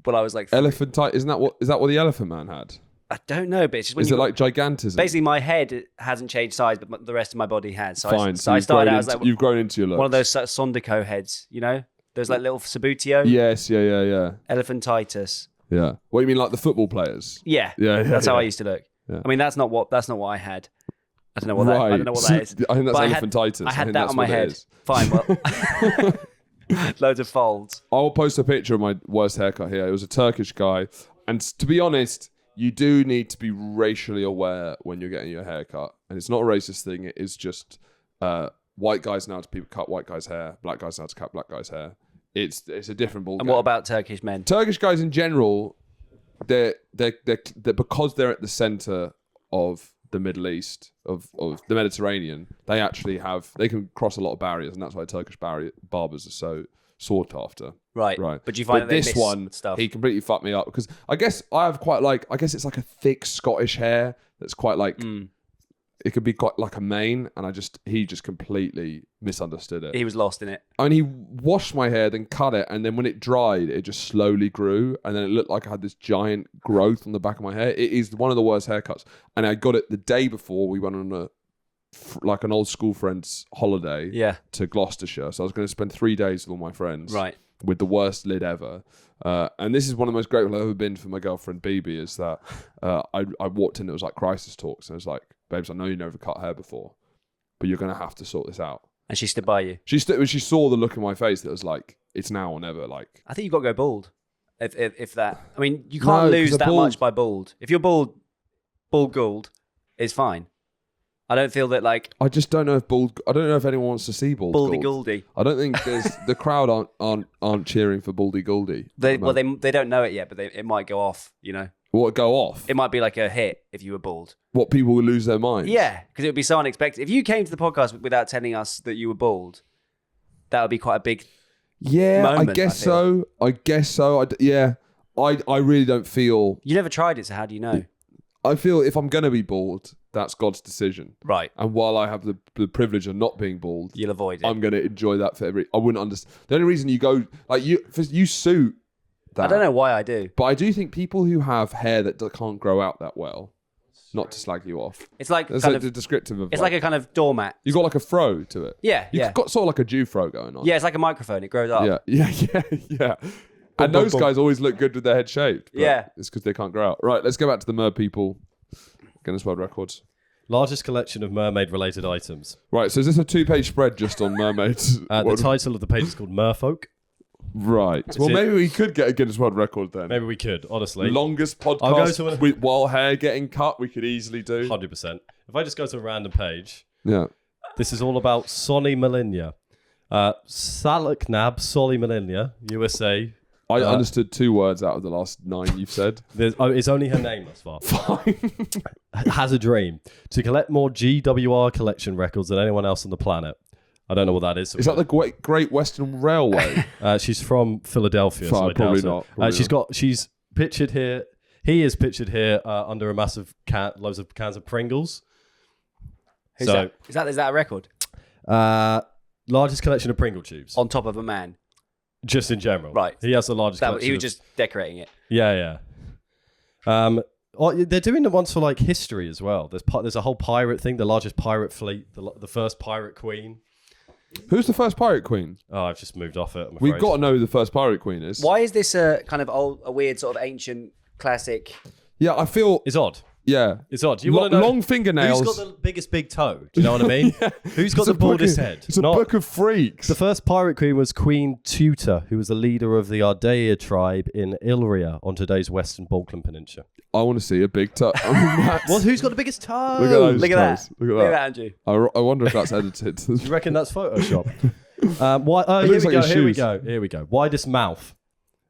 Speaker 3: like
Speaker 2: Elephantitis. Isn't that what? Is that what the Elephant Man had?
Speaker 3: I don't know, but it's just when
Speaker 2: Is
Speaker 3: you
Speaker 2: it like gigantism?
Speaker 3: basically my head hasn't changed size, but the rest of my body has. So
Speaker 2: Fine.
Speaker 3: I started out as like
Speaker 2: you've grown into your look.
Speaker 3: one of those Sondico heads, you know, those like little Sabutio.
Speaker 2: Yes. Yeah.
Speaker 3: Elephantitis.
Speaker 2: Yeah. What you mean, like the football players?
Speaker 3: Yeah.
Speaker 2: Yeah.
Speaker 3: That's how
Speaker 2: yeah.
Speaker 3: I used to look.
Speaker 2: Yeah.
Speaker 3: I mean, that's not what I had. I don't know what that. I don't know what that is.
Speaker 2: I think that's
Speaker 3: But
Speaker 2: elephantitis.
Speaker 3: I had
Speaker 2: think
Speaker 3: that
Speaker 2: that's
Speaker 3: on my
Speaker 2: what it
Speaker 3: head.
Speaker 2: is.
Speaker 3: Fine. Well, loads of folds.
Speaker 2: I'll post a picture of my worst haircut here. It was a Turkish guy. And to be honest, you do need to be racially aware when you're getting your hair cut. And it's not a racist thing. It is just white guys know how to people cut white guys' hair. Black guys know how to cut black guys' hair. It's a different ball
Speaker 3: And
Speaker 2: game.
Speaker 3: what about Turkish men?
Speaker 2: Turkish guys in general, they're because they're at the center of the Middle East, of the Mediterranean, they can cross a lot of barriers, and that's why Turkish barbers are so sought after.
Speaker 3: Right.
Speaker 2: Right.
Speaker 3: But do you find that they
Speaker 2: this
Speaker 3: miss
Speaker 2: one,
Speaker 3: stuff?
Speaker 2: he completely fucked me up because I guess it's like a thick Scottish hair that's quite like it could be quite like a mane, and he just completely misunderstood it.
Speaker 3: He was lost in it.
Speaker 2: I mean, he washed my hair, then cut it, and then when it dried, it just slowly grew, and then it looked like I had this giant growth on the back of my hair. It is one of the worst haircuts, and I got it the day before we went on like an old school friend's holiday to Gloucestershire. So I was going to spend 3 days with all my friends,
Speaker 3: Right.
Speaker 2: with the worst lid ever. And this is one of the most grateful I've ever been for my girlfriend BB, is that I walked in, it was like crisis talks, and I was like, babes, I know you never cut hair before, but you're going to have to sort this out.
Speaker 3: And she stood by you.
Speaker 2: She saw the look in my face that was like, it's now or never. Like,
Speaker 3: I think you've got to go bald. If that. I mean, you can't
Speaker 2: No,
Speaker 3: lose
Speaker 2: 'cause
Speaker 3: that
Speaker 2: bald-
Speaker 3: much by bald. If you're bald gold, it's fine. I don't feel that like
Speaker 2: I just don't know if I don't know if anyone wants to see bald.
Speaker 3: Baldy Gouldy.
Speaker 2: I don't think the crowd aren't cheering for Baldy Gouldy.
Speaker 3: They don't know it yet, but it might go off. You know,
Speaker 2: What go off?
Speaker 3: it might be like a hit if you were bald.
Speaker 2: What people will lose their minds?
Speaker 3: Yeah, because it would be so unexpected. If you came to the podcast without telling us that you were bald, that would be quite a big.
Speaker 2: Yeah,
Speaker 3: moment,
Speaker 2: I guess so. I really don't feel.
Speaker 3: You never tried it, so how do you know?
Speaker 2: I feel if I'm gonna be bald, that's God's decision.
Speaker 3: Right.
Speaker 2: And while I have the privilege of not being bald,
Speaker 3: You'll avoid it.
Speaker 2: I'm gonna enjoy that for I wouldn't understand. The only reason you go like you suit that.
Speaker 3: I don't know why I do.
Speaker 2: But I do think people who have hair that can't grow out that well, not to slag you off.
Speaker 3: It's like
Speaker 2: That's
Speaker 3: kind
Speaker 2: like the descriptive of.
Speaker 3: It's like a kind of doormat.
Speaker 2: You got like a fro to it.
Speaker 3: Yeah,
Speaker 2: You've got sort of like a Jew fro going on.
Speaker 3: Yeah, it's like a microphone. It grows up.
Speaker 2: Yeah. And those guys always look good with their head shaved.
Speaker 3: Yeah.
Speaker 2: It's because they can't grow out. Right, let's go back to the mer people. Guinness World Records.
Speaker 1: Largest collection of mermaid-related items.
Speaker 2: Right, so is this a 2-page spread just on mermaids?
Speaker 1: The title of the page is called Merfolk.
Speaker 2: Right. Well, maybe we could get a Guinness World Record then.
Speaker 1: Maybe we could, honestly.
Speaker 2: Longest podcast while hair getting cut, we could easily do.
Speaker 1: 100%. If I just go to a random page.
Speaker 2: Yeah.
Speaker 1: This is all about Sonny Malinia. Salaknab Solly Malinia, USA.
Speaker 2: I understood 2 words out of the last 9 you've said.
Speaker 1: It's only her name thus far.
Speaker 2: Fine.
Speaker 1: Has a dream to collect more GWR collection records than anyone else on the planet. I don't know what that is.
Speaker 2: Is that the Great Western Railway?
Speaker 1: She's from Philadelphia. So I
Speaker 2: probably
Speaker 1: doubt
Speaker 2: not.
Speaker 1: it. She's pictured here. He is pictured here under a massive loads of cans of Pringles.
Speaker 3: Is that a record?
Speaker 1: Largest collection of Pringle tubes.
Speaker 3: On top of a man.
Speaker 1: Just in general.
Speaker 3: Right.
Speaker 1: He has the largest collection.
Speaker 3: He was just decorating it.
Speaker 1: Yeah. They're doing the ones for like history as well. There's a whole pirate thing, the largest pirate fleet, the first pirate queen.
Speaker 2: Who's the first pirate queen?
Speaker 1: Oh, I've just moved off it. I'm
Speaker 2: We've
Speaker 1: afraid.
Speaker 2: got to know who the first pirate queen is.
Speaker 3: Why is this a kind of a weird sort of ancient classic?
Speaker 2: Yeah, I feel...
Speaker 1: It's odd.
Speaker 2: Yeah.
Speaker 1: It's odd. You want to know
Speaker 2: long fingernails.
Speaker 1: Who's got the biggest big toe? Do you know what I mean? Who's got the baldest head?
Speaker 2: It's a book of freaks.
Speaker 1: The first pirate queen was Queen Tuta, who was the leader of the Ardea tribe in Illyria on today's western Balkan Peninsula.
Speaker 2: I want to see a big toe.
Speaker 1: Who's got the biggest toe?
Speaker 2: Look at that. Look at that,
Speaker 3: Andrew.
Speaker 2: I wonder if that's edited.
Speaker 1: Do you reckon that's Photoshop? Here we go. Widest mouth.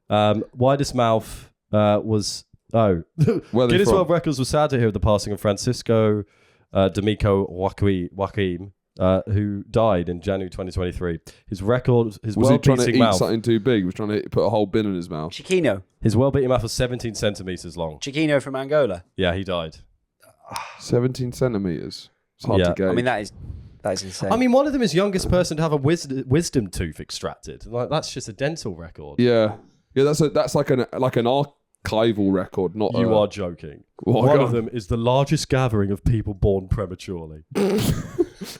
Speaker 1: Widest mouth was... Oh, Guinness World Records was sad to hear of the passing of Francisco D'Amico Joaquim, who died in January 2023. His
Speaker 2: was he trying to eat something too big? He was trying to put a whole bin in his mouth.
Speaker 3: Chiquino.
Speaker 1: His well-beaten mouth was 17 centimeters long.
Speaker 3: Chiquino from Angola.
Speaker 1: Yeah, he died.
Speaker 2: 17 centimeters. It's hard to gauge.
Speaker 3: I mean, that is insane.
Speaker 1: I mean, one of them is youngest person to have a wisdom tooth extracted. Like that's just a dental record.
Speaker 2: Yeah. That's like an archival record, not
Speaker 1: You are joking. One of them is the largest gathering of people born prematurely.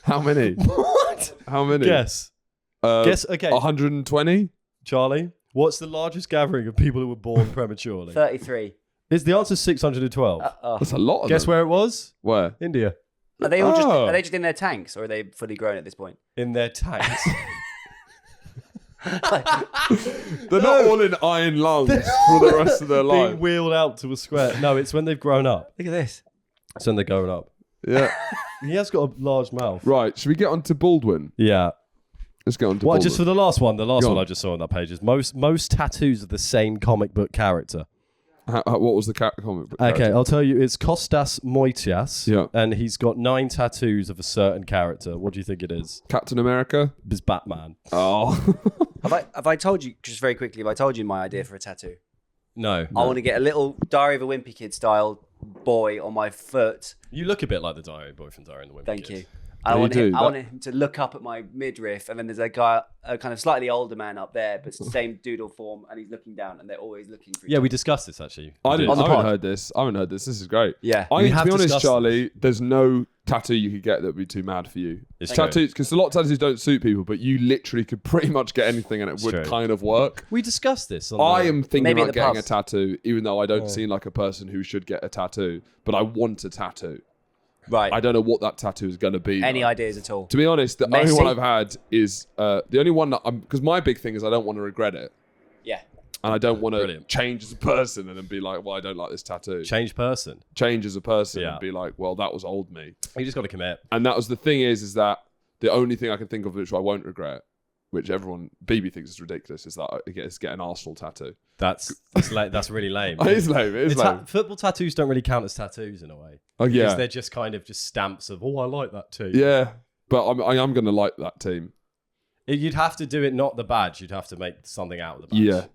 Speaker 2: How many?
Speaker 1: What?
Speaker 2: How many?
Speaker 1: Guess. Guess, okay.
Speaker 2: 120?
Speaker 1: Charlie, what's the largest gathering of people who were born prematurely?
Speaker 3: 33.
Speaker 1: The answer is 612.
Speaker 2: That's a lot of
Speaker 1: Guess
Speaker 2: them.
Speaker 1: where it was?
Speaker 2: Where?
Speaker 1: India.
Speaker 3: Are they all are they just in their tanks, or are they fully grown at this point?
Speaker 1: In their tanks.
Speaker 2: They're not all in iron lungs for the rest of their life.
Speaker 1: Being wheeled out to a square. No, it's when they've grown up.
Speaker 3: Look at this.
Speaker 1: It's when they're growing up.
Speaker 2: Yeah.
Speaker 1: He has got a large mouth.
Speaker 2: Right. Should we get on to Baldwin?
Speaker 1: Yeah.
Speaker 2: Let's get on to Baldwin.
Speaker 1: Just for the last one. The last one I just saw on that page is most tattoos of the same comic book character.
Speaker 2: What was the comic book
Speaker 1: Okay,
Speaker 2: character?
Speaker 1: I'll tell you. It's Kostas Moitias.
Speaker 2: Yeah.
Speaker 1: And he's got 9 tattoos of a certain character. What do you think it is?
Speaker 2: Captain America?
Speaker 1: It's Batman.
Speaker 2: Oh.
Speaker 3: Have I told you, just very quickly, have I told you my idea for a tattoo?
Speaker 1: No.
Speaker 3: I want to get a little Diary of a Wimpy Kid style boy on my foot.
Speaker 1: You look a bit like the Boy from Diary and the Wimpy
Speaker 3: Thank
Speaker 1: Kid.
Speaker 3: you. I want him to look up at my midriff, and then there's a kind of slightly older man up there, but it's the same doodle form, and he's looking down, and they're always looking for each
Speaker 1: Yeah,
Speaker 3: other.
Speaker 1: we discussed this actually.
Speaker 2: I haven't heard this. This is great.
Speaker 3: Yeah.
Speaker 2: I think, to be honest,
Speaker 1: discussed
Speaker 2: Charlie, there's no tattoo you could get that would be too mad for you.
Speaker 1: It's
Speaker 2: tattoos, because a lot of tattoos don't suit people, but you literally could pretty much get anything and it would kind of work.
Speaker 1: We discussed this.
Speaker 2: I am thinking
Speaker 3: Maybe
Speaker 2: about getting
Speaker 3: past.
Speaker 2: a tattoo, even though I don't seem like a person who should get a tattoo, but I want a tattoo.
Speaker 3: Right.
Speaker 2: I don't know what that tattoo is going to be.
Speaker 3: Any
Speaker 2: though.
Speaker 3: ideas at all?
Speaker 2: To be honest, the
Speaker 3: Messy?
Speaker 2: only one I've had is the only one that because my big thing is I don't want to regret it.
Speaker 3: Yeah.
Speaker 2: and I don't want to change as a person and then be like, well, I don't like this tattoo.
Speaker 1: Change as a person
Speaker 2: and be like, well, that was old me.
Speaker 1: You just got to commit.
Speaker 2: And that was the thing is that the only thing I can think of which I won't regret, which everyone BB thinks is ridiculous, is that I get an Arsenal tattoo.
Speaker 1: That's really lame.
Speaker 2: It is lame. It is lame.
Speaker 1: Football tattoos don't really count as tattoos in a way.
Speaker 2: Oh yeah,
Speaker 1: because they're just kind of just stamps of, oh, I like that team.
Speaker 2: Yeah, but I am going to like that team.
Speaker 1: You'd have to do it, not the badge. You'd have to make something out of the badge.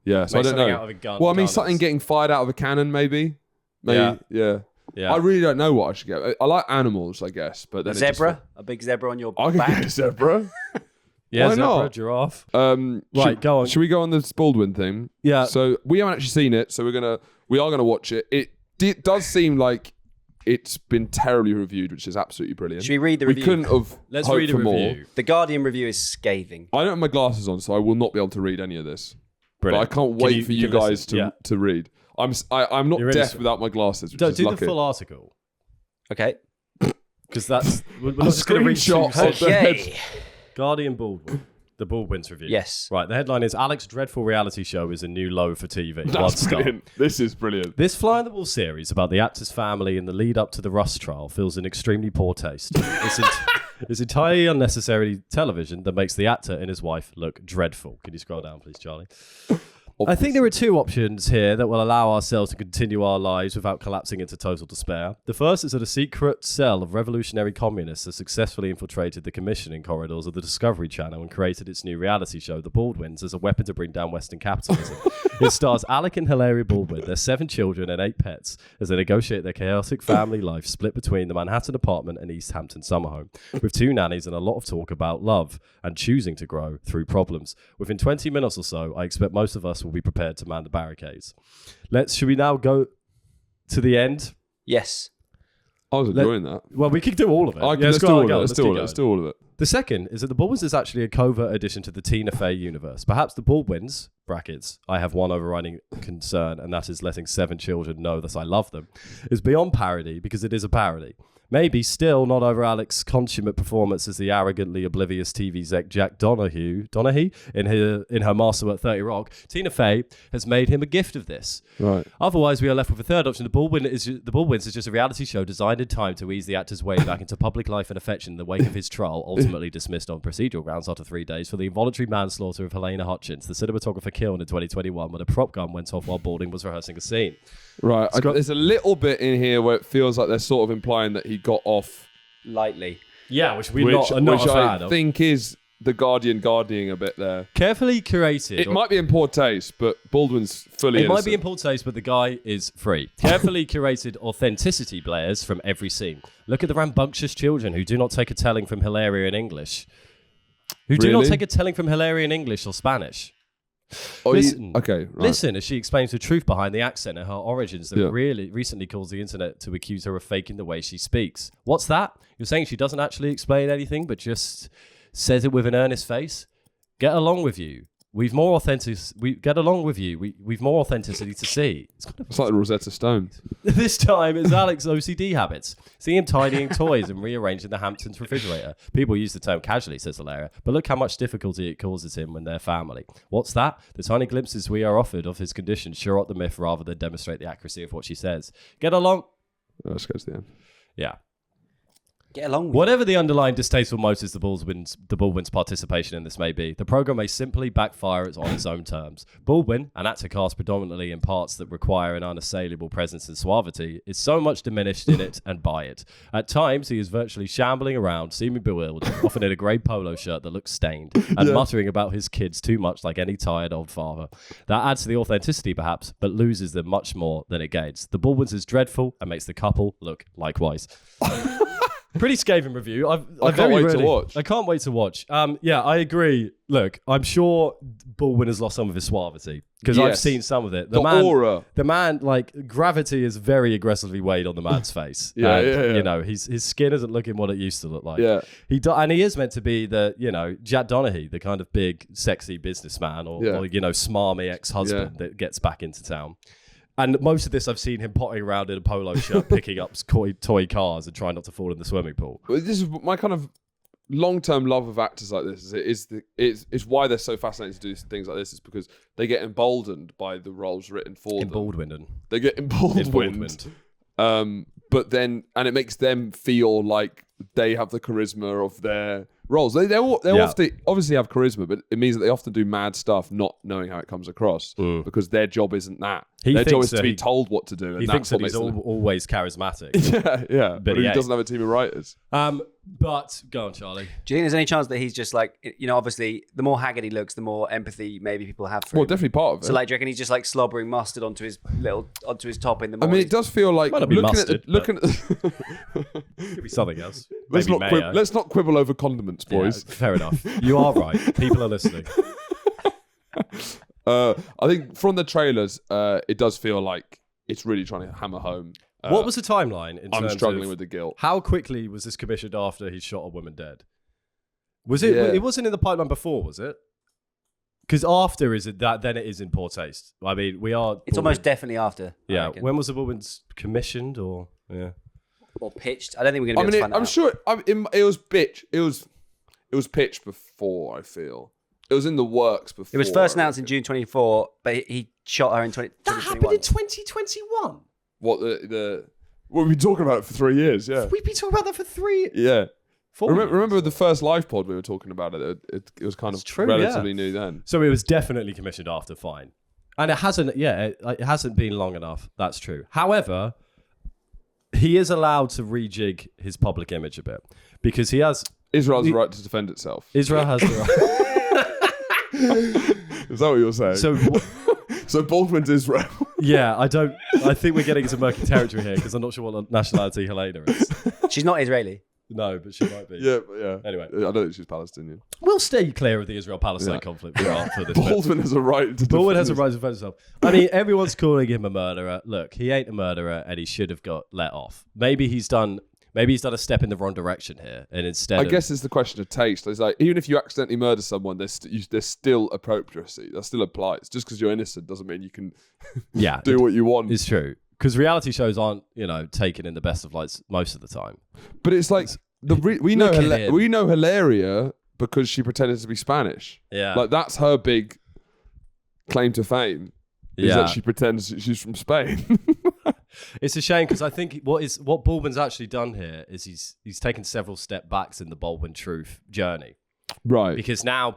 Speaker 2: Yeah. So I don't know.
Speaker 1: Out of a gun.
Speaker 2: Well, I mean, something getting fired out of a cannon, maybe. Yeah. I really don't know what I should get. I like animals, I guess, but then
Speaker 3: zebra, a big zebra on your back.
Speaker 2: I could get a zebra.
Speaker 1: Yeah,
Speaker 2: why
Speaker 1: zebra,
Speaker 2: not?
Speaker 1: Giraffe.
Speaker 2: Right,
Speaker 1: go on.
Speaker 2: Should we go on the Baldwin thing?
Speaker 1: Yeah.
Speaker 2: So we haven't actually seen it, so we are gonna watch it. It does seem like it's been terribly reviewed, which is absolutely brilliant.
Speaker 3: Should we read the review?
Speaker 2: We couldn't have.
Speaker 1: Let's
Speaker 2: hoped
Speaker 1: read a
Speaker 2: for
Speaker 1: review.
Speaker 2: More.
Speaker 3: The Guardian review is scathing.
Speaker 2: I don't have my glasses on, so I will not be able to read any of this.
Speaker 1: Brilliant.
Speaker 2: But I can't wait for you guys to read. I'm not deaf without my glasses, which is
Speaker 1: do
Speaker 2: lucky.
Speaker 1: the full article.
Speaker 3: Okay.
Speaker 1: Because we're not just going to read
Speaker 2: screenshot.
Speaker 3: Okay.
Speaker 1: Guardian Baldwin. The Baldwins review.
Speaker 3: Yes.
Speaker 1: Right, the headline is Alex's dreadful reality show is a new low for TV.
Speaker 2: That's brilliant. This is brilliant.
Speaker 1: This fly on the wall series about the actor's family in the lead up to the Rust trial feels in extremely poor taste. It's entirely unnecessary television that makes the actor and his wife look dreadful. Can you scroll down, please, Charlie? I think there are two options here that will allow ourselves to continue our lives without collapsing into total despair. The first is that a secret cell of revolutionary communists has successfully infiltrated the commissioning corridors of the Discovery Channel and created its new reality show, The Baldwins, as a weapon to bring down Western capitalism. It stars Alec and Hilaria Baldwin, their 7 children and 8 pets, as they negotiate their chaotic family life split between the Manhattan apartment and East Hampton summer home, with 2 nannies and a lot of talk about love and choosing to grow through problems. Within 20 minutes or so, I expect most of us will be prepared to man the barricades. Should we now go to the end?
Speaker 3: Yes.
Speaker 2: I was enjoying that.
Speaker 1: Well, we could do all of it.
Speaker 2: Let's do all of it.
Speaker 1: The second is that the Baldwins is actually a covert addition to the Tina Fey universe. Perhaps the Baldwins, brackets, I have one overriding concern, and that is letting 7 children know that I love them, is beyond parody because it is a parody. Maybe still not over Alex's consummate performance as the arrogantly oblivious TV exec Jack Donaghy in her masterwork 30 Rock. Tina Fey has made him a gift of this.
Speaker 2: Right.
Speaker 1: Otherwise, we are left with a third option. The Baldwins is just a reality show designed in time to ease the actor's way back into public life and affection in the wake of his trial, ultimately dismissed on procedural grounds after 3 days for the involuntary manslaughter of Helena Hutchins, the cinematographer killed in 2021 when a prop gun went off while Baldwin was rehearsing a scene.
Speaker 2: Right. There's a little bit in here where it feels like they're sort of implying that he got off
Speaker 3: lightly.
Speaker 1: Yeah, which we're not a fan of.
Speaker 2: I think is the Guardian guarding a bit there.
Speaker 1: Carefully curated.
Speaker 2: It might be in poor taste, but Baldwin's fully innocent.
Speaker 1: It might be in poor taste, but the guy is free. Carefully curated authenticity blares from every scene. Look at the rambunctious children who do not take a telling from Hilaria in English. Do not take a telling from Hilaria in English or Spanish. Listen as she explains the truth behind the accent and her origins that really recently caused the internet to accuse her of faking the way she speaks. What's that? You're saying she doesn't actually explain anything but just says it with an earnest face? Get along with you. We've more authenticity. We've more authenticity to see.
Speaker 2: It's like Rosetta Stone.
Speaker 1: This time it's Alex's OCD habits. See him tidying toys and rearranging the Hamptons refrigerator. People use the term casually, says Hilaria, but look how much difficulty it causes him when they're family. What's that? The tiny glimpses we are offered of his condition sure up the myth rather than demonstrate the accuracy of what she says. Get along.
Speaker 2: Let's go to the end.
Speaker 1: Yeah.
Speaker 3: Get along with
Speaker 1: Whatever the underlying distasteful motives the Baldwin's participation in this may be, the programme may simply backfire on its own terms. Baldwin, an actor cast predominantly in parts that require an unassailable presence and suavity, is so much diminished in it and by it. At times, he is virtually shambling around, seeming bewildered, often in a grey polo shirt that looks stained, and muttering about his kids too much like any tired old father. That adds to the authenticity, perhaps, but loses them much more than it gains. The Baldwins is dreadful and makes the couple look likewise. Pretty scathing review. I can't wait to watch. I can't wait to watch. Yeah, I agree. Look, I'm sure Baldwin has lost some of his suavity because I've seen some of it. The
Speaker 2: aura.
Speaker 1: The man, like, gravity is very aggressively weighed on the man's face.
Speaker 2: Yeah.
Speaker 1: You know, his skin isn't looking what it used to look like.
Speaker 2: Yeah.
Speaker 1: And he is meant to be the, Jack Donaghy, the kind of big, sexy businessman or smarmy ex-husband that gets back into town. And most of this, I've seen him potting around in a polo shirt, picking up toy cars and trying not to fall in the swimming pool.
Speaker 2: This is my kind of long-term love of actors like this is why they're so fascinating to do things like this, is because they get emboldened by the roles written for them. They get emboldened. But then, and it makes them feel like they have the charisma of their roles. They often obviously have charisma, but it means that they often do mad stuff not knowing how it comes across because their job isn't that. Their job is to be told what to do. And
Speaker 1: he
Speaker 2: thinks
Speaker 1: that he's always charismatic.
Speaker 2: yeah. But he doesn't have a team of writers.
Speaker 1: But go on, Charlie.
Speaker 3: Do you think there's any chance that he's just like, obviously, the more haggard he looks, the more empathy maybe people have for him?
Speaker 2: Well, definitely part of it.
Speaker 3: So, like, do you reckon he's just like slobbering mustard onto his top in the morning?
Speaker 2: I mean, it does feel like
Speaker 1: looking at could be something else.
Speaker 2: Let's not quibble over condiments, boys.
Speaker 1: Yeah, fair enough. You are right. People are listening.
Speaker 2: I think from the trailers, it does feel like it's really trying to hammer home.
Speaker 1: What was the timeline in terms
Speaker 2: I'm struggling
Speaker 1: of
Speaker 2: with the guilt.
Speaker 1: How quickly was this commissioned after he shot a woman dead? Was it? Yeah. It wasn't in the pipeline before, was it? Because after is it that? Then it is in poor taste. I mean, we are.
Speaker 3: It's almost definitely after.
Speaker 1: Yeah. When was the Baldwins commissioned or
Speaker 3: or pitched? I don't think we're going to be able to find
Speaker 2: I'm sure it was pitched. It was pitched before. I feel. It was in the works before.
Speaker 3: It was first announced in June 24, but he shot her in 2021.
Speaker 1: That happened in 2021.
Speaker 2: What the? Well, we've been talking about it for 3 years. Yeah,
Speaker 1: we've been talking about that for 3 years.
Speaker 2: Yeah.
Speaker 1: 4 years.
Speaker 2: Remember the first live pod we were talking about it? It was kind of relatively new then.
Speaker 1: So it was definitely commissioned after, fine, and it hasn't. Yeah, it hasn't been long enough. That's true. However, he is allowed to rejig his public image a bit because he has.
Speaker 2: Israel has the right to defend itself.
Speaker 1: Israel has the
Speaker 2: right. Is that what you're saying? So Baldwin's Israel.
Speaker 1: Yeah, I think we're getting into murky territory here because I'm not sure what nationality Helena is.
Speaker 3: She's not Israeli.
Speaker 1: No, but she might be.
Speaker 2: Yeah.
Speaker 1: Anyway.
Speaker 2: I don't think she's Palestinian.
Speaker 1: We'll stay clear of the Israel-Palestine conflict for this.
Speaker 2: Baldwin has a right to defend
Speaker 1: himself. I mean, everyone's calling him a murderer. Look, he ain't a murderer and he should have got let off. Maybe he's done a step in the wrong direction here, and instead
Speaker 2: I guess it's the question of taste. It's like, even if you accidentally murder someone, there's still appropriacy. That still applies. Just because you're innocent doesn't mean you can do what you want.
Speaker 1: It's true. Because reality shows aren't, taken in the best of lights most of the time.
Speaker 2: But it's like, we know Hilaria because she pretended to be Spanish.
Speaker 1: Yeah.
Speaker 2: Like, that's her big claim to fame. Is that she pretends she's from Spain.
Speaker 1: It's a shame because I think what Baldwin's actually done here is he's taken several step backs in the Baldwin truth journey.
Speaker 2: Right.
Speaker 1: Because now,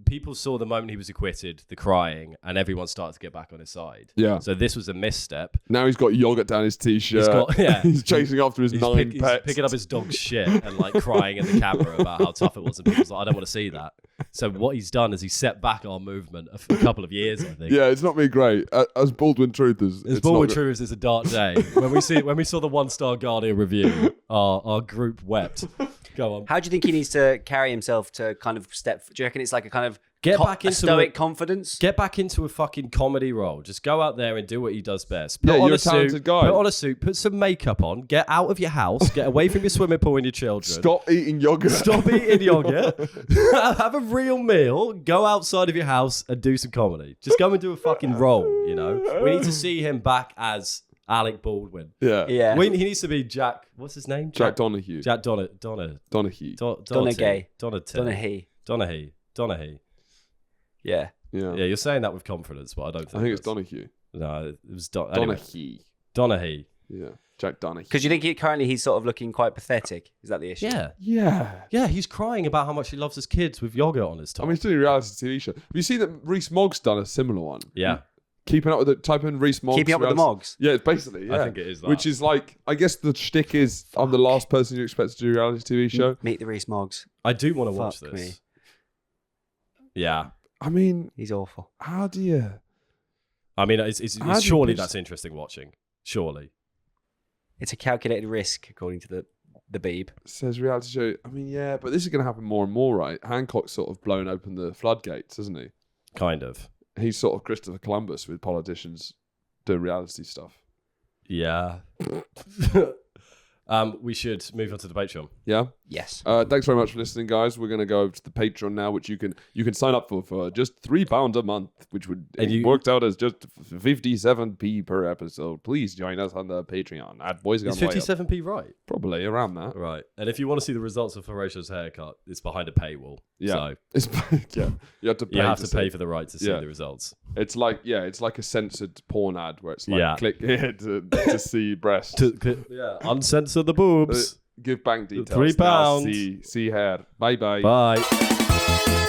Speaker 1: people saw the moment he was acquitted, the crying, and everyone started to get back on his side.
Speaker 2: Yeah.
Speaker 1: So this was a misstep.
Speaker 2: Now he's got yogurt down his t-shirt. He's chasing after his nine pets.
Speaker 1: He's picking up his dog's shit and like crying in the camera about how tough it was. And people's like, I don't want to see that. So what he's done is he set back our movement a couple of years, I think.
Speaker 2: Yeah, it's not been great. As Baldwin Truthers.
Speaker 1: As Baldwin Truthers is a dark day. When we saw the 1-star Guardian review, our group wept. Go on.
Speaker 3: How do you think he needs to carry himself to kind of step? Do you reckon it's like a kind of stoic confidence?
Speaker 1: Get back into a fucking comedy role. Just go out there and do what he does best.
Speaker 2: You're a talented guy.
Speaker 1: Put on a suit. Put some makeup on. Get out of your house. Get away from your swimming pool and your children.
Speaker 2: Stop eating yogurt.
Speaker 1: Have a real meal. Go outside of your house and do some comedy. Just go and do a fucking role. We need to see him back as Alec Baldwin.
Speaker 2: Yeah.
Speaker 1: He needs to be Jack. What's his name?
Speaker 2: Jack Donahue.
Speaker 1: Jack Donahue.
Speaker 3: Donahue. Yeah.
Speaker 1: You're saying that with confidence, but I don't think.
Speaker 2: I think it's Donahue.
Speaker 1: No, it was
Speaker 2: Donahue.
Speaker 1: Donahue.
Speaker 2: Yeah. Jack Donahue.
Speaker 3: Because you think he's sort of looking quite pathetic. Is that the issue?
Speaker 1: Yeah. He's crying about how much he loves his kids with yogurt on his tongue.
Speaker 2: I mean, he's doing a reality TV show. Have you seen that Reese Mogg's done a similar one?
Speaker 1: Yeah.
Speaker 2: Keeping up with the type in Reese Moggs.
Speaker 3: Keeping up with the Moggs.
Speaker 2: Yeah, it's basically. Yeah.
Speaker 1: I think it is that.
Speaker 2: Which is like, I guess the shtick is, I'm the last person you expect to do a reality TV show.
Speaker 3: Meet the Reese Moggs.
Speaker 1: I do want to watch this.
Speaker 3: Me.
Speaker 1: Yeah.
Speaker 2: I mean,
Speaker 3: he's awful.
Speaker 2: How do you?
Speaker 1: I mean, it's surely that's interesting watching. Surely.
Speaker 3: It's a calculated risk, according to the Beeb.
Speaker 2: Says reality show. I mean, yeah, but this is going to happen more and more, right? Hancock's sort of blown open the floodgates, hasn't he?
Speaker 1: Kind of.
Speaker 2: He's sort of Christopher Columbus with politicians doing reality stuff.
Speaker 1: Yeah. We should move on to the Patreon.
Speaker 2: Yeah.
Speaker 3: Yes.
Speaker 2: Thanks very much for listening, guys. We're going to go over to the Patreon now, which you can sign up for just £3 a month, which worked out as just 57p per episode. Please join us on the Patreon at Boys Gone
Speaker 1: Is 57p right?
Speaker 2: Probably around that.
Speaker 1: Right. And if you want to see the results of Horatio's haircut, it's behind a paywall.
Speaker 2: Yeah.
Speaker 1: So
Speaker 2: you have to pay.
Speaker 1: You have to pay for the right to see the results.
Speaker 2: It's like a censored porn ad where it's like click here to see breasts.
Speaker 1: Uncensor the boobs.
Speaker 2: Give bank details.
Speaker 1: £3.
Speaker 2: See hair. Bye.
Speaker 1: Bye.